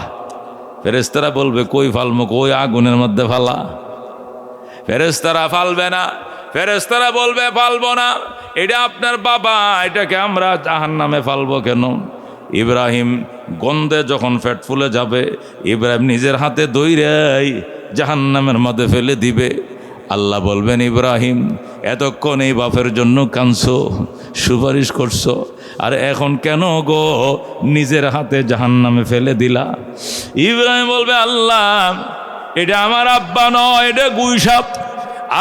ফেরেশতারা বলবে, কই ফালমো? কই আগুনের মধ্যে ফালা। ফেরেশতারা ফালবে না। ফেরেশতারা বলবে, ফালবো না, এটা আপনার বাবা, এটাকে আমরা জাহান্নামে ফালবো কেন? ইব্রাহিম গন্ধে যখন পেট ফুলে যাবে, ইব্রাহিম নিজের হাতে দইরাই জাহান্নামের মধ্যে ফেলে দিবে। আল্লাহ বলবেন, ইব্রাহিম এতক্ষণ এই বাপের জন্য কাঁদছো, সুপারিশ করছো, আর এখন কেন গো নিজের হাতে জাহান্নামে ফেলে দিলা? ইব্রাহিম বলবে, আল্লাহ এটা আমার আব্বা নয়, এটা গুইসাপ।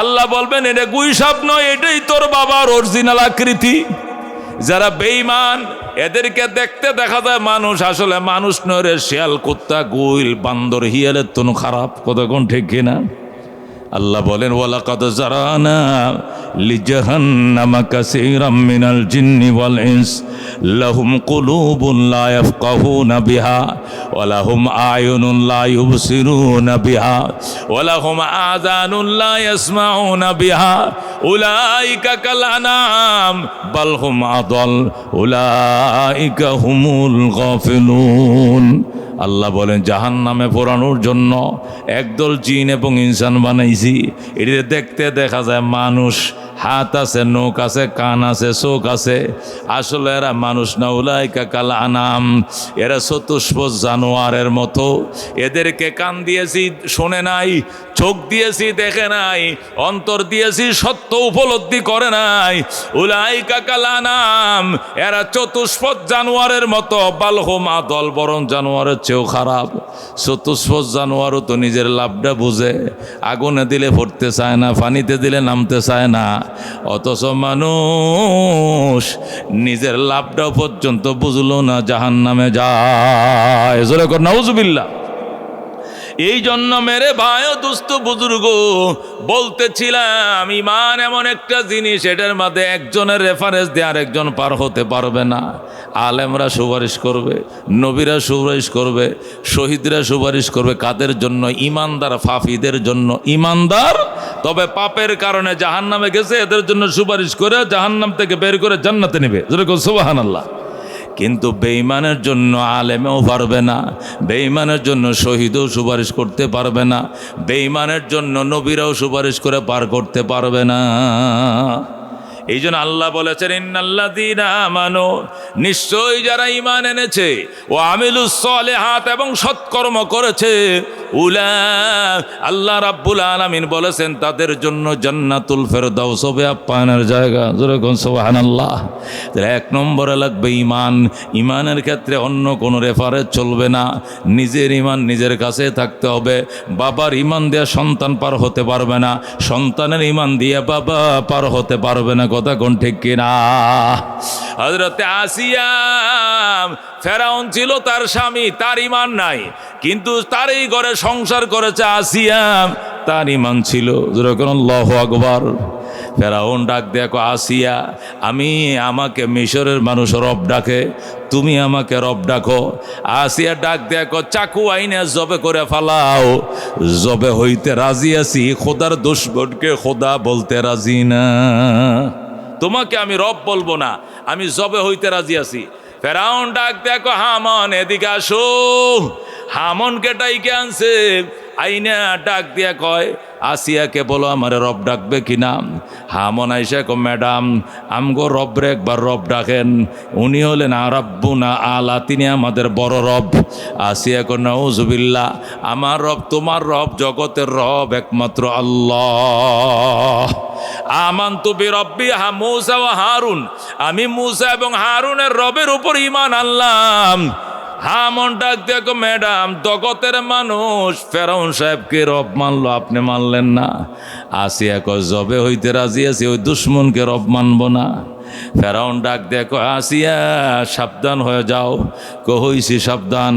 আল্লাহ বলবেন, এটা গুইসাপ নয়, এটাই তোর বাবার অরিজিনাল আকৃতি। যারা বেঈমান এদেরকে দেখতে দেখা যায় মানুষ, আসলে মানুষ নয় রে, শিয়াল, কুত্তা, গুইল, বান্দর, হিয়ালের তনু খারাপ। কতক্ষণ ঠিক কিনা? আল্লাহ বলেন, ওয়ালাকাদ জারানা লিজাহান্নামা কাসীরাম মিনাল জিন্নি ওয়াল ইনস লাহুম কুলুবুন লা ইয়াফকাহুনা বিহা ওয়া লাহুম আয়ুনুন লা ইউবসিরুনা বিহা ওয়া লাহুম আযানুন লা ইয়াসমাউনা বিহা উলাইকা কাল আনাম বাল হুম আদাল উলাইকা হুমুল গাফিলুন। আল্লাহ বলেন, জাহান্নামে পোড়ানোর জন্য একদল জিন এবং ইনসান বানাইছি। এটিতে দেখতে দেখা যায় মানুষ, হাত আছে, নখ আছে, কান আছে, চোখ আছে, আসলে এরা মানুষ না। উলাইকা কাল আনাম, এরা চতুষ্পদ জানোয়ারের মতো। এদেরকে কান দিয়েছি, শোনে নাই, চোখ দিয়েছি, দেখে নাই, অন্তর দিয়েছি, সত্য উপলব্ধি করে নাই। উলাইকা কাল আনাম, এরা চতুষ্পদ জানোয়ারের মতো। বালহুম আদল, বরং জানোয়ারের চেয়েও খারাপ। চতুষ্পদ জানোয়ারও তো নিজের লাভটা বুঝে, আগুনে দিলে পড়তে চায় না, পানিতে দিলে নামতে চায় না, অথচ মানুষ নিজের লাভটা পর্যন্ত বুঝলো না, জাহান্নামে যায়। জোরে কর নাউজুবিল্লাহ। এই জন্য মেরে ভাই ও দুস্থ বুজুর্গ, বলতেছিলাম ঈমান এমন একটা জিনিস, এটার মধ্যে একজনের রেফারেন্স দিয়ে আরেকজন পার হতে পারবে না। আলেমরা সুপারিশ করবে, নবীরা সুপারিশ করবে, শহীদরা সুপারিশ করবে। কাদের জন্য? ঈমানদার পাপীদের জন্য। ঈমানদার তবে পাপের কারণে জাহান্নামে গেছে, এদের জন্য সুপারিশ করে জাহান্নাম থেকে বের করে জান্নাতে নেবে। যেরকম সুবহানাল্লাহ। কিন্তু বেঈমানের জন্য আলেমেও পারবে না, বেঈমানের জন্য শহীদও সুপারিশ করতে পারবে না, বেঈমানের জন্য নবীরাও সুপারিশ করে পার করতে পারবে না। এই জন্য আল্লাহ বলেছেন, ইন্নাল্লাযীনা আমানু, নিশ্চয়ই যারা ঈমান এনেছে, ও আমিলুস সলিহাত, এবং সৎকর্ম করেছে, উলা, আল্লাহ রাব্বুল আলামিন বলেছেন তাদের জন্য জান্নাতুল ফেরদাউস হবে আপ্যায়নের জায়গা। যেরকম সুবহানাল্লাহ। তাহলে এক নম্বরে লাগবে ঈমান। ঈমানের ক্ষেত্রে অন্য কোনো রেফারেন্স চলবে না, নিজের ঈমান নিজের কাছে থাকতে হবে। বাবার ঈমান দিয়ে সন্তান পার হতে পারবে না, সন্তানের ঈমান দিয়ে বাবা পার হতে পারবে না। কথা কোন ঠিক কিনা? হযরতে আসিয়া, ফেরাউন ছিল তার স্বামী, তার ঈমান নাই, কিন্তু তার এই ঘরে সংসার করেছে আসিয়া, তার ঈমান ছিল। যেরকম আল্লাহু আকবার। ফেরাউন ডাক দেখো, আসিয়া, আমাকে মিশরের মানুষ রব ডাকে, তুমি আমাকে রব ডাকো। আসিয়া ডাক দেখো, চাকু আইনে জবে করে ফালাও, জবে হইতে রাজি আছি, খোদার দুশমনকে খোদা বলতে রাজি না। তোমাকে আমি রব বলবো না, আমি জবে হইতে রাজি আছি। ফেরাউন ডাক দেখো, হামান এদিকে আসো। হামনকে ডাইকে আনছে, আইনা ডাক দিয়া কয়, আসিয়াকে বলো আমার রব ডাকবে কিনা। হামন আইসা কো, ম্যাডাম আমগো রবরে একবার রব ডাকেন, উনি হলেন রাব্বুনা আলা, তিনি আমাদের বড় রব। আসিয়া কো, নাউজুবিল্লাহ, আমার রব তোমার রব, জগতের রব একমাত্র আল্লাহ। আমানতু বিরব্বি মুসা ওয়া হারুন, আমি মুসা এবং হারুনের রবের উপর ঈমান আনলাম। হামন ডাক দেখো, ম্যাডাম জগতের মানুষ ফেরাউন সাহেবকে রব মানলো, আপনি মানলেন না। আসিয়া কয়, জবে হইতে রাজি আছি, ওই দুশ্মনকে রব মানব না। ফেরাউন ডাক দেখো, আসিয়া সাবধান হয়ে যাও। কইছি সাবধান।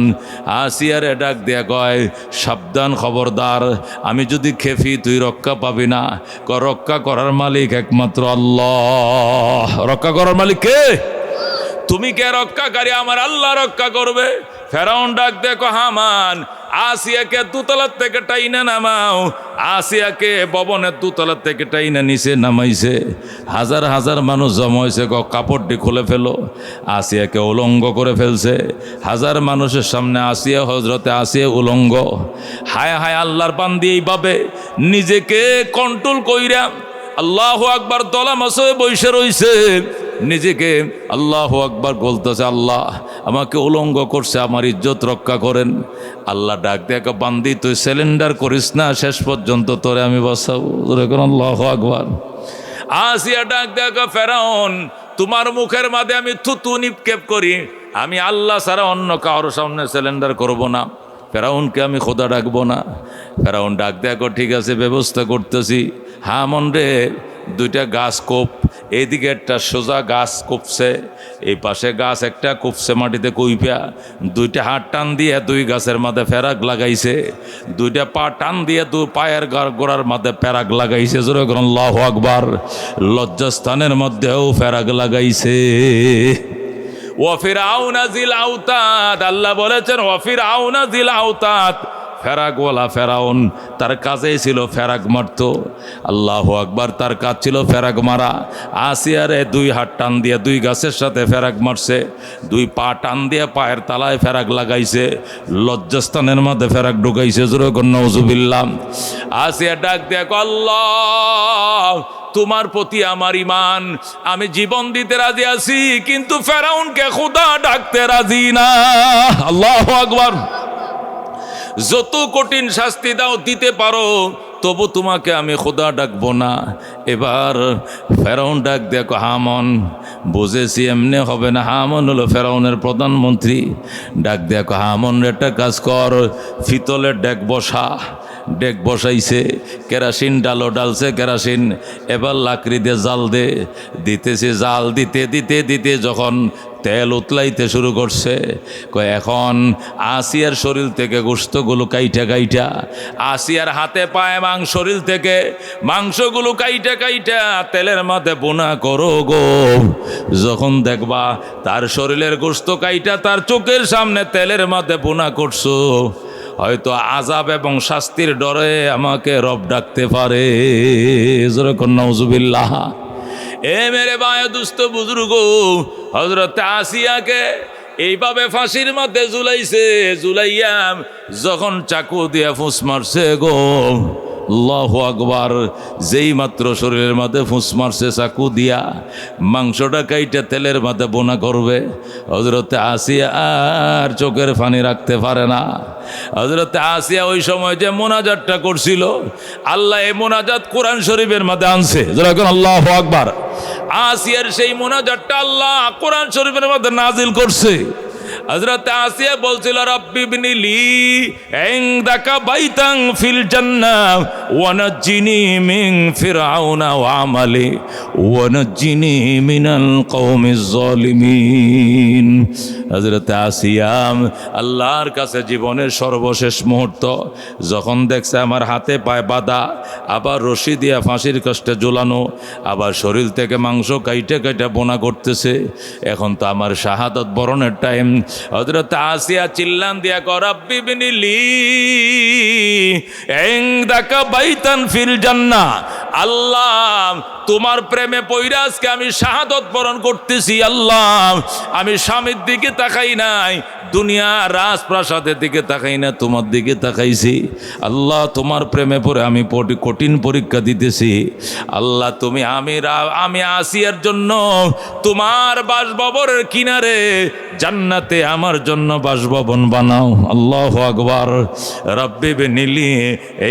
আসিয়ারে ডাক দিয়া কয়, সাবধান, খবরদার, আমি যদি খেপি তুই রক্ষা পাবি না। রক্ষা করার মালিক একমাত্র আল্লাহ। রক্ষা করার মালিক কে? তুমি কে রক্ষাকারী? আমার আল্লাহ রক্ষা করবে। ফেরাউন ডাক দেখো, হামান আসিয়াকে দুতলার থেকে টাইনা নামাও। আসিয়াকে ভবনের দুতলার থেকে টাইনা নিচে নামাইছে। হাজার হাজার মানুষ জমা হয়েছে, কাপড়টি খুলে ফেলো। আসিয়াকে উলঙ্গ করে ফেলছে। হাজার মানুষের সামনে আসিয়া, হজরতে আসিয়া উলঙ্গ। হায় হায়, আল্লাহর বান্দি এইভাবে নিজেকে কন্ট্রোল কইরা আল্লাহু আকবার দলা মাসে বসে রইছে। নিজেকে আল্লাহু আকবার বলতেছে, আল্লাহ আমাকে উলঙ্গ করছে, আমার ইজ্জত রক্ষা করেন। আল্লাহ ডাক দেখো, বান্দি তুই সিলিন্ডার করিস না, শেষ পর্যন্ত তোরে আমি বাঁচাবো। আল্লাহু আকবার। আসিয়া ডাক দেখো, ফেরাউন তোমার মুখের মাঝে আমি থুতু নিক্ষেপ করি, আমি আল্লাহ ছাড়া অন্য কারোর সামনে সিলিন্ডার করব না, ফেরাউনকে আমি খোদা ডাকবো না। ফেরাউন ডাক দেখো, ঠিক আছে ব্যবস্থা করতেছি। হামন রে, দুইটা গাছ কোপ, এইদিকে একটা সোজা গাছ কোপছে, এই পাশে গাছ একটা কোপছে মাটিতে কুইপা, দুইটা হাত টান দিয়ে দুই গাছের মাঝে ফেরাক লাগাইছে, দুইটা পা টান দিয়ে দুই পায়ের গোড়ার মাঝে ফেরাক লাগাইছে। জোরে বলুন আল্লাহু আকবার। লজ্জাস্থানের মধ্যেও ফেরাক লাগাইছে। ওয়া ফিরআউনা যিল আওতাদ, আল্লাহ বলেছেন ওয়া ফিরআউনা যিল আওতাদ, ফেরাকওয়ালা ফেরাউন, তার কাজেই ছিল ফেরাক মারত। আল্লাহু আকবার, তার কাজ ছিল ফেরাক মারা। আসিয়ারে দুই হাত টান দিয়ে দুই গাছের সাথে ফেরাক মারছে, দুই পা টান দিয়ে পায়ের তালায় ফেরাক লাগাইছে, লজ্জাস্থানের মধ্যে ফেরাক ঢুকাইছে। জোরে কর নাউজুবিল্লাহ। আসিয়া ডাক দিয়ে, আল্লাহ তোমার প্রতি আমার ইমান, আমি জীবন দিতে রাজি আছি, কিন্তু ফেরাউনকে খোদা ডাকতে রাজি না। আল্লাহু আকবার। যত কঠিন শাস্তি দাও দিতে পারো, তবু তোমাকে আমি খোদা ডাকবো না। এবার ফেরাউন ডাক দেখো, হামন বুঝেছি এমনি হবে না। হামন হলো ফেরাউনের প্রধানমন্ত্রী। ডাক দেখো, হামন একটা কাজ কর, ফিতলের ডেক বসা। ডেক বসাইছে, কেরাসিন ডালছে কেরাসিন, এবার লাকড়ি দিয়ে জাল দিতেছে। জাল দিতে দিতে দিতে যখন তেল উতলাইতে শুরু করছে, এখন আসিয়ার শরীর থেকে গোশতগুলো কাইটা, আসিয়ার হাতে পায়ে শরীর থেকে মাংসগুলো কাইটা তেলের মধ্যে বোনা করো গো। যখন দেখবা তার শরীরের গোশত কাইটা তার চোখের সামনে তেলের মধ্যে বোনা করছো, হয়তো আযাব এবং শাস্তির ডরে আমাকে রব ডাকতে পারে। যেরকম নাউজুবিল্লাহ। এ মেরে ভাই দুস্থ বুজুর্গ, হযরত আসিয়াকে এইভাবে ফাঁসির মধ্যে ঝুলাইয়া যখন চাকু দিয়ে ফুঁস মারছে গো, আল্লাহু আকবার। যেই মাত্র শরীরের মধ্যে ফুঁস মারছে চাকু দিয়া, মাংসটা কাইটা তেলের মধ্যে বোনা করবে, হযরত আসিয়া আর চোখের পানি রাখতে পারে না। হযরত আসিয়া ওই সময় যে মোনাজাতটা করছিল, আল্লাহ এই মোনাজাত কোরআন শরীফের মধ্যে আনছে। যেরকম আল্লাহু আকবার। আসিয়ার সেই মোনাজাতটা আল্লাহ কোরআন শরীফের মধ্যে নাজিল করছে। হযরত আসিয়া বলছিল, রব্বি ইবনি লি ইনদাকা বাইতান ফিল জান্নাহ ওয়া নাজ্জিনি মিন ফিরআউনা ওয়া আমালি ওয়া নাজ্জিনি মিনাল কওমিজ জালিমিন। হযরত আসিয়া আল্লাহর কাছে জীবনের সর্বশেষ মুহূর্ত যখন দেখছে আমার হাতে পায়ে বাঁধা, আবার রশি দিয়া ফাঁসির কাস্টে ঝুলানো, আবার শরীর থেকে মাংস কাইটা বোনা করতেছে, এখন তো আমার শাহাদাত বরণের টাইম। হযরত আসিয়া চিল্লান দিয়া কর, রব্বি ইবনি লি ইনদাকা বাইতান ফিল জান্নাহ, আল্লাহ তোমার প্রেমে পইরা আজকে আমি শাহাদাত বরণ করতেছি। আল্লাহ আমি স্বামীর দিকে তাকাই নাই, দুনিয়া রাজপ্রাসাদের দিকে তাকাই না, তোমার দিকে তাকাইছি। আল্লাহ তোমার প্রেমে পড়ে আমি কঠিন পরীক্ষা দিতেছি। আল্লাহ তুমি আমি আসিয়ার জন্য তোমার বাসভবনের কিনারে জান্নাতে আমার জন্য বাসভবন বানাও। আল্লাহু আকবার। রব্বি ইবনি লি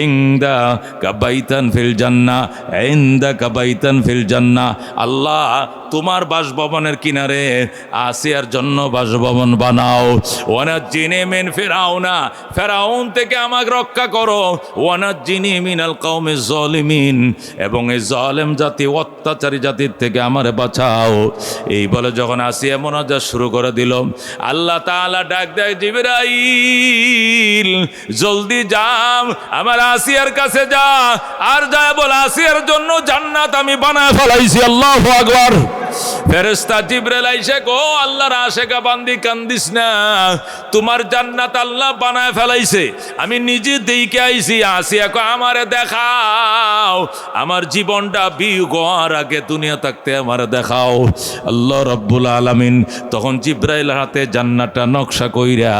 ইনদাকা বাইতান ফিল জান্নাহ ইনদাকা বাইতান ফিল জান্নাহ, আল্লাহ তোমার বাসভবনের কিনারে আসিয়ার জন্য বাসভবন বানাও। ওয়ানাজ্জিনি মিন ফিরআউনা, ফেরাউন থেকে আমাকে রক্ষা করো। ওয়ানাজ্জিনি মিনাল কওমিজ জালিমিন, এবং এই জালেম জাতি অত্যাচারী জাতির থেকে আমারে বাঁচাও। এই বলে যখন আসিয়া মোনাজাত শুরু করে দিল, আল্লাহ তাআলা ডাক দেয়, জিবরাইল জলদি যাও, আমার আসিয়ার কাছে যা, আর যায় বল আসিয়ার জন্য জান্নাত আমি বানায় ফেলাইছি। আল্লাহু আকবার। ফেরেশতা জিবরাইল আইসা গো, আল্লাহর আশেকা বান্দি কান্দিস না, তোমার জান্নাত আল্লাহ বানায় ফেলাইছে, আমি নিজে দেখে আইছি। আসিয়া কো, আমারে দেখাও, আমার জীবনটা বিগর আগে দুনিয়া থাকতে আমারে দেখাও। আল্লাহ রাব্বুল আলামিন তখন জিবরাইল হাতে জান্নাতটা নকশা কইরা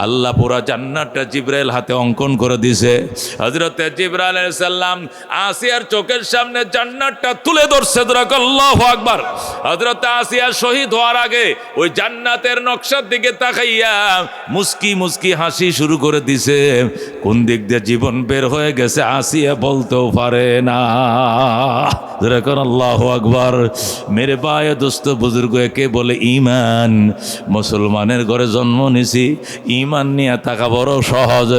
আল্লাহ পুরা জান্নাতটা জিবরাইল হাতে অঙ্কন করে দিছে। হযরতে জিবরাইল আলাইহিস সালাম আসিয়ার চোখের সামনে জান্নাতটা তুলে ধরছে। আল্লাহু আকবার। হযরত আসিয়া শহীদ হওয়ার আগে ওই জান্নাতের নকশার দিকে তাকাইয়া মুস্কি মুস্কি হাসি শুরু করে দিছে। কোন দিক দিয়ে জীবন বের হয়ে গেছে আসিয়া বলতেও পারে না। যেরকম আল্লাহু আকবার। মেরে ভাই দোস্ত বুজুর্গ, একে বলে ঈমান। মুসলমানের ঘরে জন্ম নিছি, ঈমান নিয়ে থাকা বড় সহজ,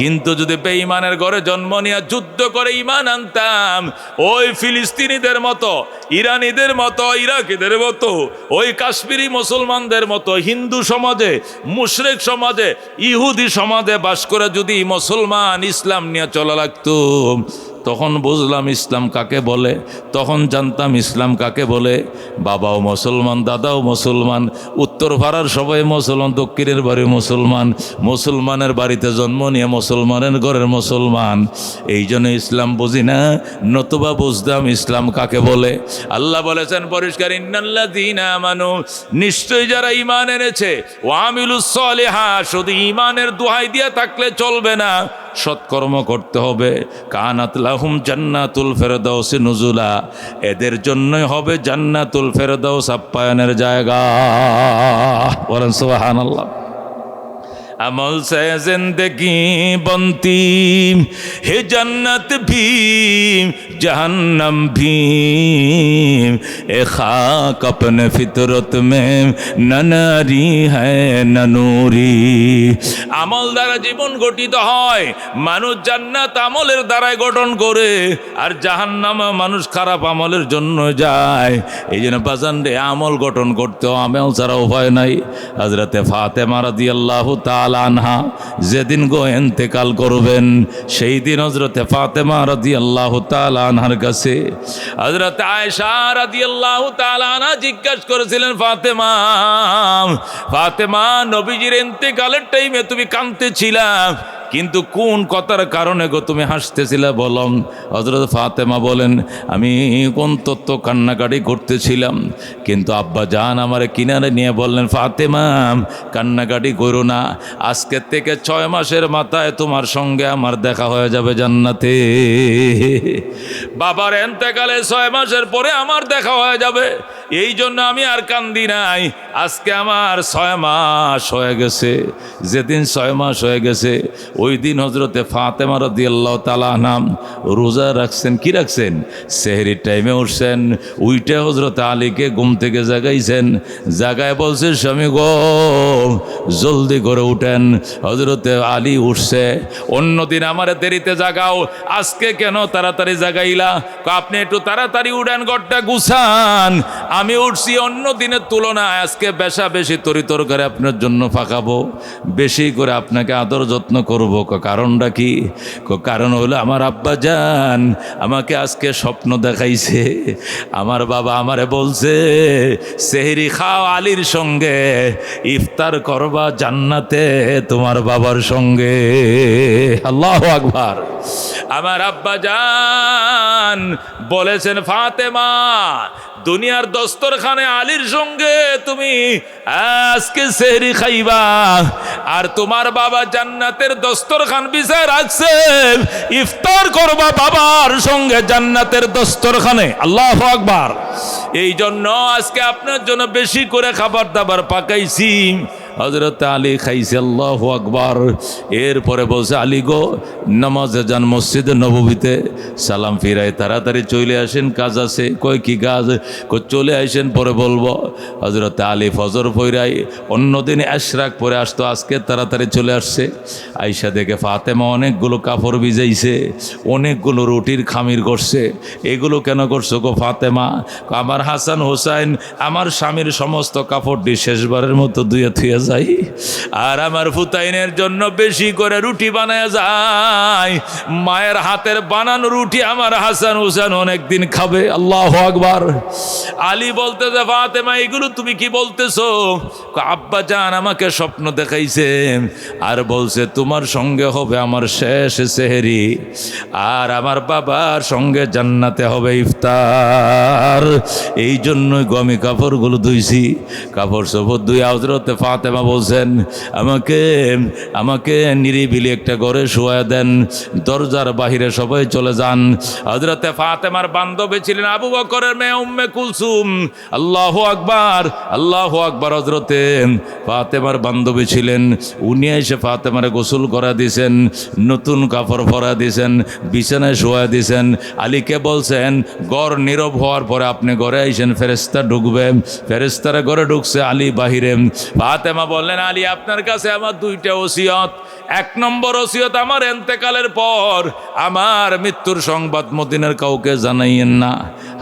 কিন্তু যদি বেঈমানের ঘরে জন্ম নিয়ে যুদ্ধ করে ঈমান আনতাম, ওই ফিলিস্তিনিদের মতো, ইরানিদের মতো, ইরাকিদের মতো, ওই কাশ্মীরি মুসলমানদের মতো হিন্দু সমাজে, মুশরিক সমাজে, ইহুদি সমাজে বাস করে যদি মুসলমান ইসলাম নিয়ে চলা লাগতো, তখন বুঝলাম ইসলাম কাকে বলে, তখন জানতাম ইসলাম কাকে বলে। বাবাও মুসলমান, দাদাও মুসলমান, উত্তর পাড়ার সবাই মুসলমান, দক্ষিণের বাড়ি মুসলমান, মুসলমানের বাড়িতে জন্ম নিয়ে মুসলমানের ঘরের মুসলমান। এই জন্য ইসলাম বুঝি না, নতুবা বুঝতাম ইসলাম কাকে বলে। আল্লাহ বলেছেন পরিষ্কার, ইন্নাল্লাযীনা আমানু, নিশ্চয়ই যারা ঈমান এনেছে, ওয়া আমিলুস সলিহাত, শুধু ঈমানের দোহাই দিয়ে থাকলে চলবে না, সৎকর্ম করতে হবে। কানাত লাহুম জান্নাতুল ফেরদাউস নুজুলা, এদের জন্যই হবে জান্নাতুল ফেরদাউস আপ্যায়নের জায়গা। বলেন সুবহানাল্লাহ। अमल से जिंदगी बनती है जन्नत भी जहन्नम भी, ए खाक अपने फितरत में न नारी है न नूरी। আমল দ্বারা জীবন গঠিত হয়, মানুষ জান্নাত আমলের দ্বারাই গঠন করে, আর জাহান্নামে মানুষ খারাপ আমলের জন্য যায়। এই জন্য বাজান রে, আমল গঠন করতে আমল ছাড়া উপায় নাই। হযরতে ফাতেমা রাদিয়াল্লাহু তাআলা আনহা যেদিন গো ইন্তেকাল করবেন, সেই দিন হযরতে ফাতেমা রাদিয়াল্লাহু তাআলা আনহার কাছে হযরতে আয়েশা রাদিয়াল্লাহু তাআলা আনহা জিজ্ঞাসা করেছিলেন, ফাতেমা, ফাতেমা, নবীজির ইন্তেকালের টাইমে তুমি কাঁদতেছিলা, কিন্তু কোন কথার কারণে গো তুমি হাসতেছিলে বলো? হযরত ফাতেমা বলেন, আমি কোন তত্ত্ব কান্নাকাটি করতেছিলাম, কিন্তু আব্বা জান আমার কিনারে নিয়ে বললেন, ফাতেমা কান্নাকাটি করো না, আজকের থেকে 6 মাসের মাথায় তোমার সঙ্গে আমার দেখা হয়ে যাবে জান্নাতে। বাবার ইন্তেকালে 6 মাসের পরে আমার দেখা হয়ে যাবে, এই জন্য আমি আর কান্দি নাই। আজকে আমার 6 মাস হয়ে গেছে। যেদিন 6 মাস হয়ে গেছে, ওই দিন হযরতে ফাতেমা রাদিয়াল্লাহু তাআলা আনহা রোজা রাখছেন। কি রাখছেন? সেহরির টাইমে উঠছেন, উইটে হযরতে আলীকে ঘুম থেকে জাগাইছেন, জাগায় বলছে, স্বামী গো জলদি করে উঠেন। হযরতে আলী উঠছে, অন্যদিন আমারে দেরিতে জাগাও, আজকে কেন তাড়াতাড়ি জাগাইলা? আপনি একটু তাড়াতাড়ি উঠেন, ঘরটা গুছান। আমি উঠছি অন্য দিনের তুলনায়, আজকে বেশা বেশি তরিতরকারি আপনার জন্য ফাঁকাবো, বেশি করে আপনাকে আদর যত্ন করব। কারণটা কি? কারণ হলো আমার আব্বা জান আমাকে আজকে স্বপ্ন দেখাইছে, আমার বাবা আমারে বলছে, সেহরি খাও আলীর সঙ্গে, ইফতার করবা জান্নাতে তোমার বাবার সঙ্গে। আল্লাহু আকবার। আমার আব্বা জান বলেছেন, ফাতেমা, দুনিয়ার দস্তরখানে আলীর সঙ্গে তুমি আজকে সেহরি খাইবা, আর তোমার বাবা জান্নাতের দস্তরখান বিছায় রাখছে, ইফতার করবা বাবার সঙ্গে জান্নাতের দস্তরখানে। আল্লাহু আকবার। এই জন্য আজকে আপনার জন্য বেশি করে খাবার দাবার পাকাইছি। হযরত আলী খাইছে। আল্লাহু আকবার। এরপরে বলছে, আলী গো নামাজে যান মসজিদে নববীতে, সালাম ফিরাই তাড়াতাড়ি চলে আসেন, কাজ আছে। কয় কি কাজ? চলে আসেন, পরে বলবো। হযরত আলী ফজর পড়াই অন্যদিন এশরাক পরে আসতো, আজকে তাড়াতাড়ি চলে আসছে। আয়েশা দেখে ফাতেমা অনেকগুলো কাপড় ভিজাইছে, অনেকগুলো রুটির খামির করছে। এগুলো কেন করছো গো ফাতেমা? আমার হাসান হোসাইন আমার স্বামীর সমস্ত কাপড়টি শেষবারের মতো ধুয়ে থুয়ে যাই, আর আমার ফুতাইনের জন্য বেশি করে রুটি বানায় যায়। মায়ের হাতের বানানো রুটি আমার হাসান হোসেন অনেকদিন খাবে। আল্লাহু আকবার। আলী বলতেছে, ফাতেমা এগুলো তুমি কি বলতেছো? আব্বা জান আমাকে স্বপ্ন দেখাইছে, আর বলছে তোমার সঙ্গে হবে আমার শেষ সেহরি, আর আমার বাবার সঙ্গে জান্নাতে হবে ইফতার। এই জন্যই আমি কাপড়গুলো ধুইছি। কাপড় সবর ধুই হযরতে ফাতেমা ফাতেমা বলছেন, আমাকে আমাকে নিরিবিলি একটা ঘরে শোয়া দেন, দরজার বাহিরে সবাই চলে যান। হযরতে ফাতেমার বান্ধবী ছিলেন আবু বকরের মেয়ে উম্মে কুলসুম। আল্লাহু আকবার, আল্লাহু আকবার। হযরতে ফাতেমার বান্ধবী ছিলেন, উনি এসে ফাতেমারে গোসল করা দিয়েছেন, নতুন কাপড় পরা দিয়েছেন, বিছানায় শোয়া দিয়েছেন। আলীকে বলছেন, ঘর নীরব হওয়ার পরে আপনি ঘরে আইসেন, ফেরেশতা ঢুকবে। ফেরেশতারা ঘরে ঢুকছে, আলী বাহিরে। ফাতেমা বললেন, আলী আপনার কাছে আমার দুইটা ওসিয়ত। এক নম্বর ওসিয়ত, আমার ইন্তেকালের পর আমার মৃত্যুর সংবাদ মদিনার কাউকে জানাইয়েন না।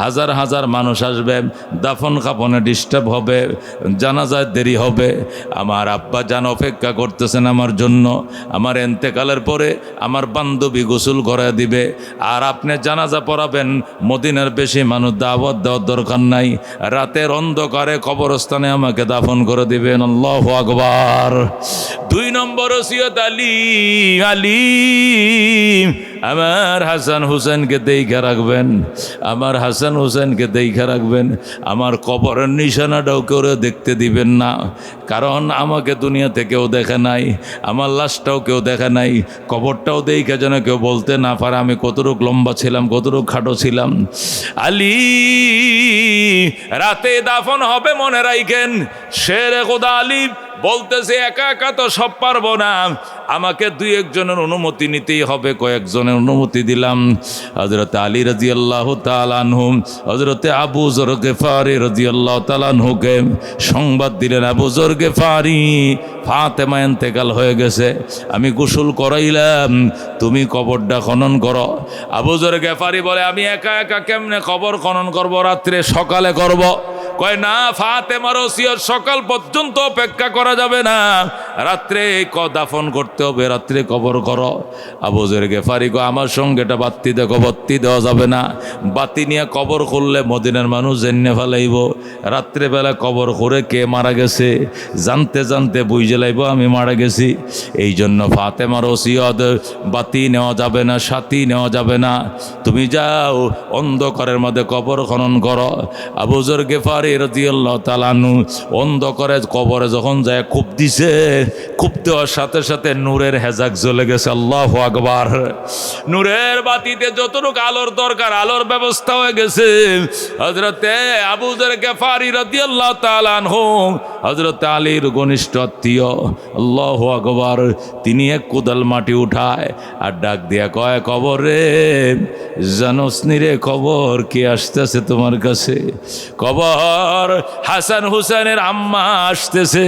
হাজার হাজার মানুষ আসবে, দাফন কাফনে ডিস্টার্ব হবে, জানাজায় দেরি হবে। আমার আব্বা জান অপেক্ষা করতেছেন আমার জন্য। আমার ইন্তেকালের পরে আমার বান্ধবী গোসল করে দিবে, আর আপনি জানাজা পড়াবেন। মদিনার বেশি মানুষ দাওয়াত দেওয়ার দরকার নাই, রাতের অন্ধকারে কবরস্থানে আমাকে দাফন করে দিবেন। আল্লাহু আকবার। দুই নম্বর ওসিয়ত, আলী আলী আমার হাসান হুসেনকে দেখা রাখবেন, আমার হাসান হুসেনকে দেখা রাখবেন। আমার কবরের নিশানাটাও কেউ দেখতে দিবেন না, কারণ আমাকে দুনিয়াতে কেউ দেখে নাই, আমার লাশটাও কেউ দেখে নাই। কবরটাও দেখে যেন কেউ বলতে না পারে আমি কতটুক লম্বা ছিলাম, কতটুক খাটো ছিলাম। আলী রাতে দাফন হবে, মনে রাখেন। শেরে খোদা আলী বলতেছে, একা একা তো সব পারবো না, আমাকে দুই একজনের অনুমতি নিতেই হবে। কয়েকজনের অনুমতি দিলাম। হযরতে আলী রাদিয়াল্লাহু তাআলা আনহু হযরতে আবু যর গিফারি রাদিয়াল্লাহু তাআলা আনহুকে সংবাদ দিলেন, আবু যর গিফারি, ফাতেমা ইন্তেকাল হয়ে গেছে, আমি গোসল করাইলাম, তুমি কবরটা খনন করো। আবু যর গিফারি বলে, আমি একা একা কেমনে কবর খনন করব, রাত্রে সকালে করব। কয় না, ফাতেমার ওসিয়ত সকাল পর্যন্ত অপেক্ষা করা যাবে না, রাত্রে দাফন করতে হবে, রাত্রে কবর করো। আবু যর গিফারি কয়, আমার সঙ্গে এটা বাতি দেখো, বাতি দেওয়া যাবে না। বাতি নিয়ে কবর খুললে মদিনার মানুষ জেনে ফেলাইব, রাত্রেবেলা কবর করে কে মারা গেছে জানতে জানতে বুঝে লাইব আমি মারা গেছি। এই জন্য ফাতেমার ওসিয়ত, বাতি নেওয়া যাবে না, সাথী নেওয়া যাবে না, তুমি যাও অন্ধকারের মধ্যে কবর খনন করো। আবু যর গিফারি রাদিয়াল্লাহু তাআলা আনহু অন্ধকারে কবরে যখন যায় কূপ দিছে, কূপ দেওয়ার সাথে সাথে নূরের হেজাক জ্বলে গেছে। আল্লাহু আকবার। নূরের বাতিতে যতটুকু আলোর দরকার আলোর ব্যবস্থা হয়ে গেছে। হযরতে আবু যর গিফারি রাদিয়াল্লাহু তাআলা আনহু হযরতে আলীর ঘনিষ্ঠ আত্মীয়, আল্লাহু আকবার, তিনি এক কোদাল মাটি উঠায় আর ডাক দিয়া কয়, কবর রে, জানোস নি রে কবর কে আসতেছে তোমার কাছে? কবর হাসান হুসেনের আম্মা আসতেছে।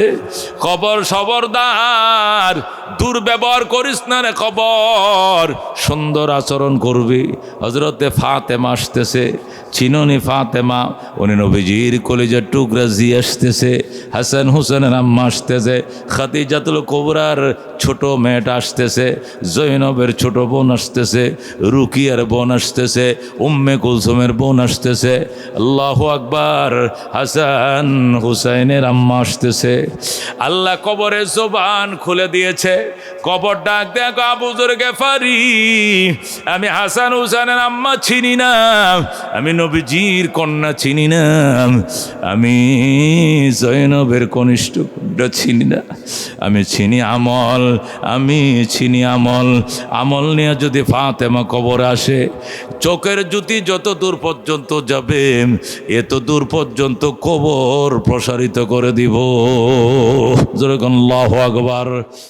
কবর খবরদার, দুর্ব্যবহার করিস না রে কবর, সুন্দর আচরণ করবি। হযরতে ফাতেমা আসতেছে, চিননি ফাতেমা, উনি নবীজির কলিজার টুকরা জি আসতেছে। হাসান হুসেনের আম্মা আসতেছে, খাদিজাতুল কুবরার ছোট মেয়েটা আসতেছে, জৈনবের ছোট বোন আসতেছে, রুকিয়ার বোন আসতেছে, উম্মে কুলসুমের বোন আসতেছে। আল্লাহু আকবার। হাসান হুসাইনের আম্মা আসতেছে। আল্লাহ কবরের জবান খুলে দিয়েছে। কবর ডাক দেখো, আবু যর গিফারি, আমি হাসান হুসাইনের আম্মা চিনি না, আমি নবীজির কন্যা চিনি না, আমি জৈনবের কনিষ্ঠ কন্যা চিনি না, আমি চিনি আমল, আমি চিনি আমল। আমল নিয়ে যদি ফাতেমা কবর আসে, চোখের জ্যোতি যত দূর পর্যন্ত যাবে এত দূর পর্যন্ত কবর প্রসারিত করে দিব। যেরকম আল্লাহু আকবার।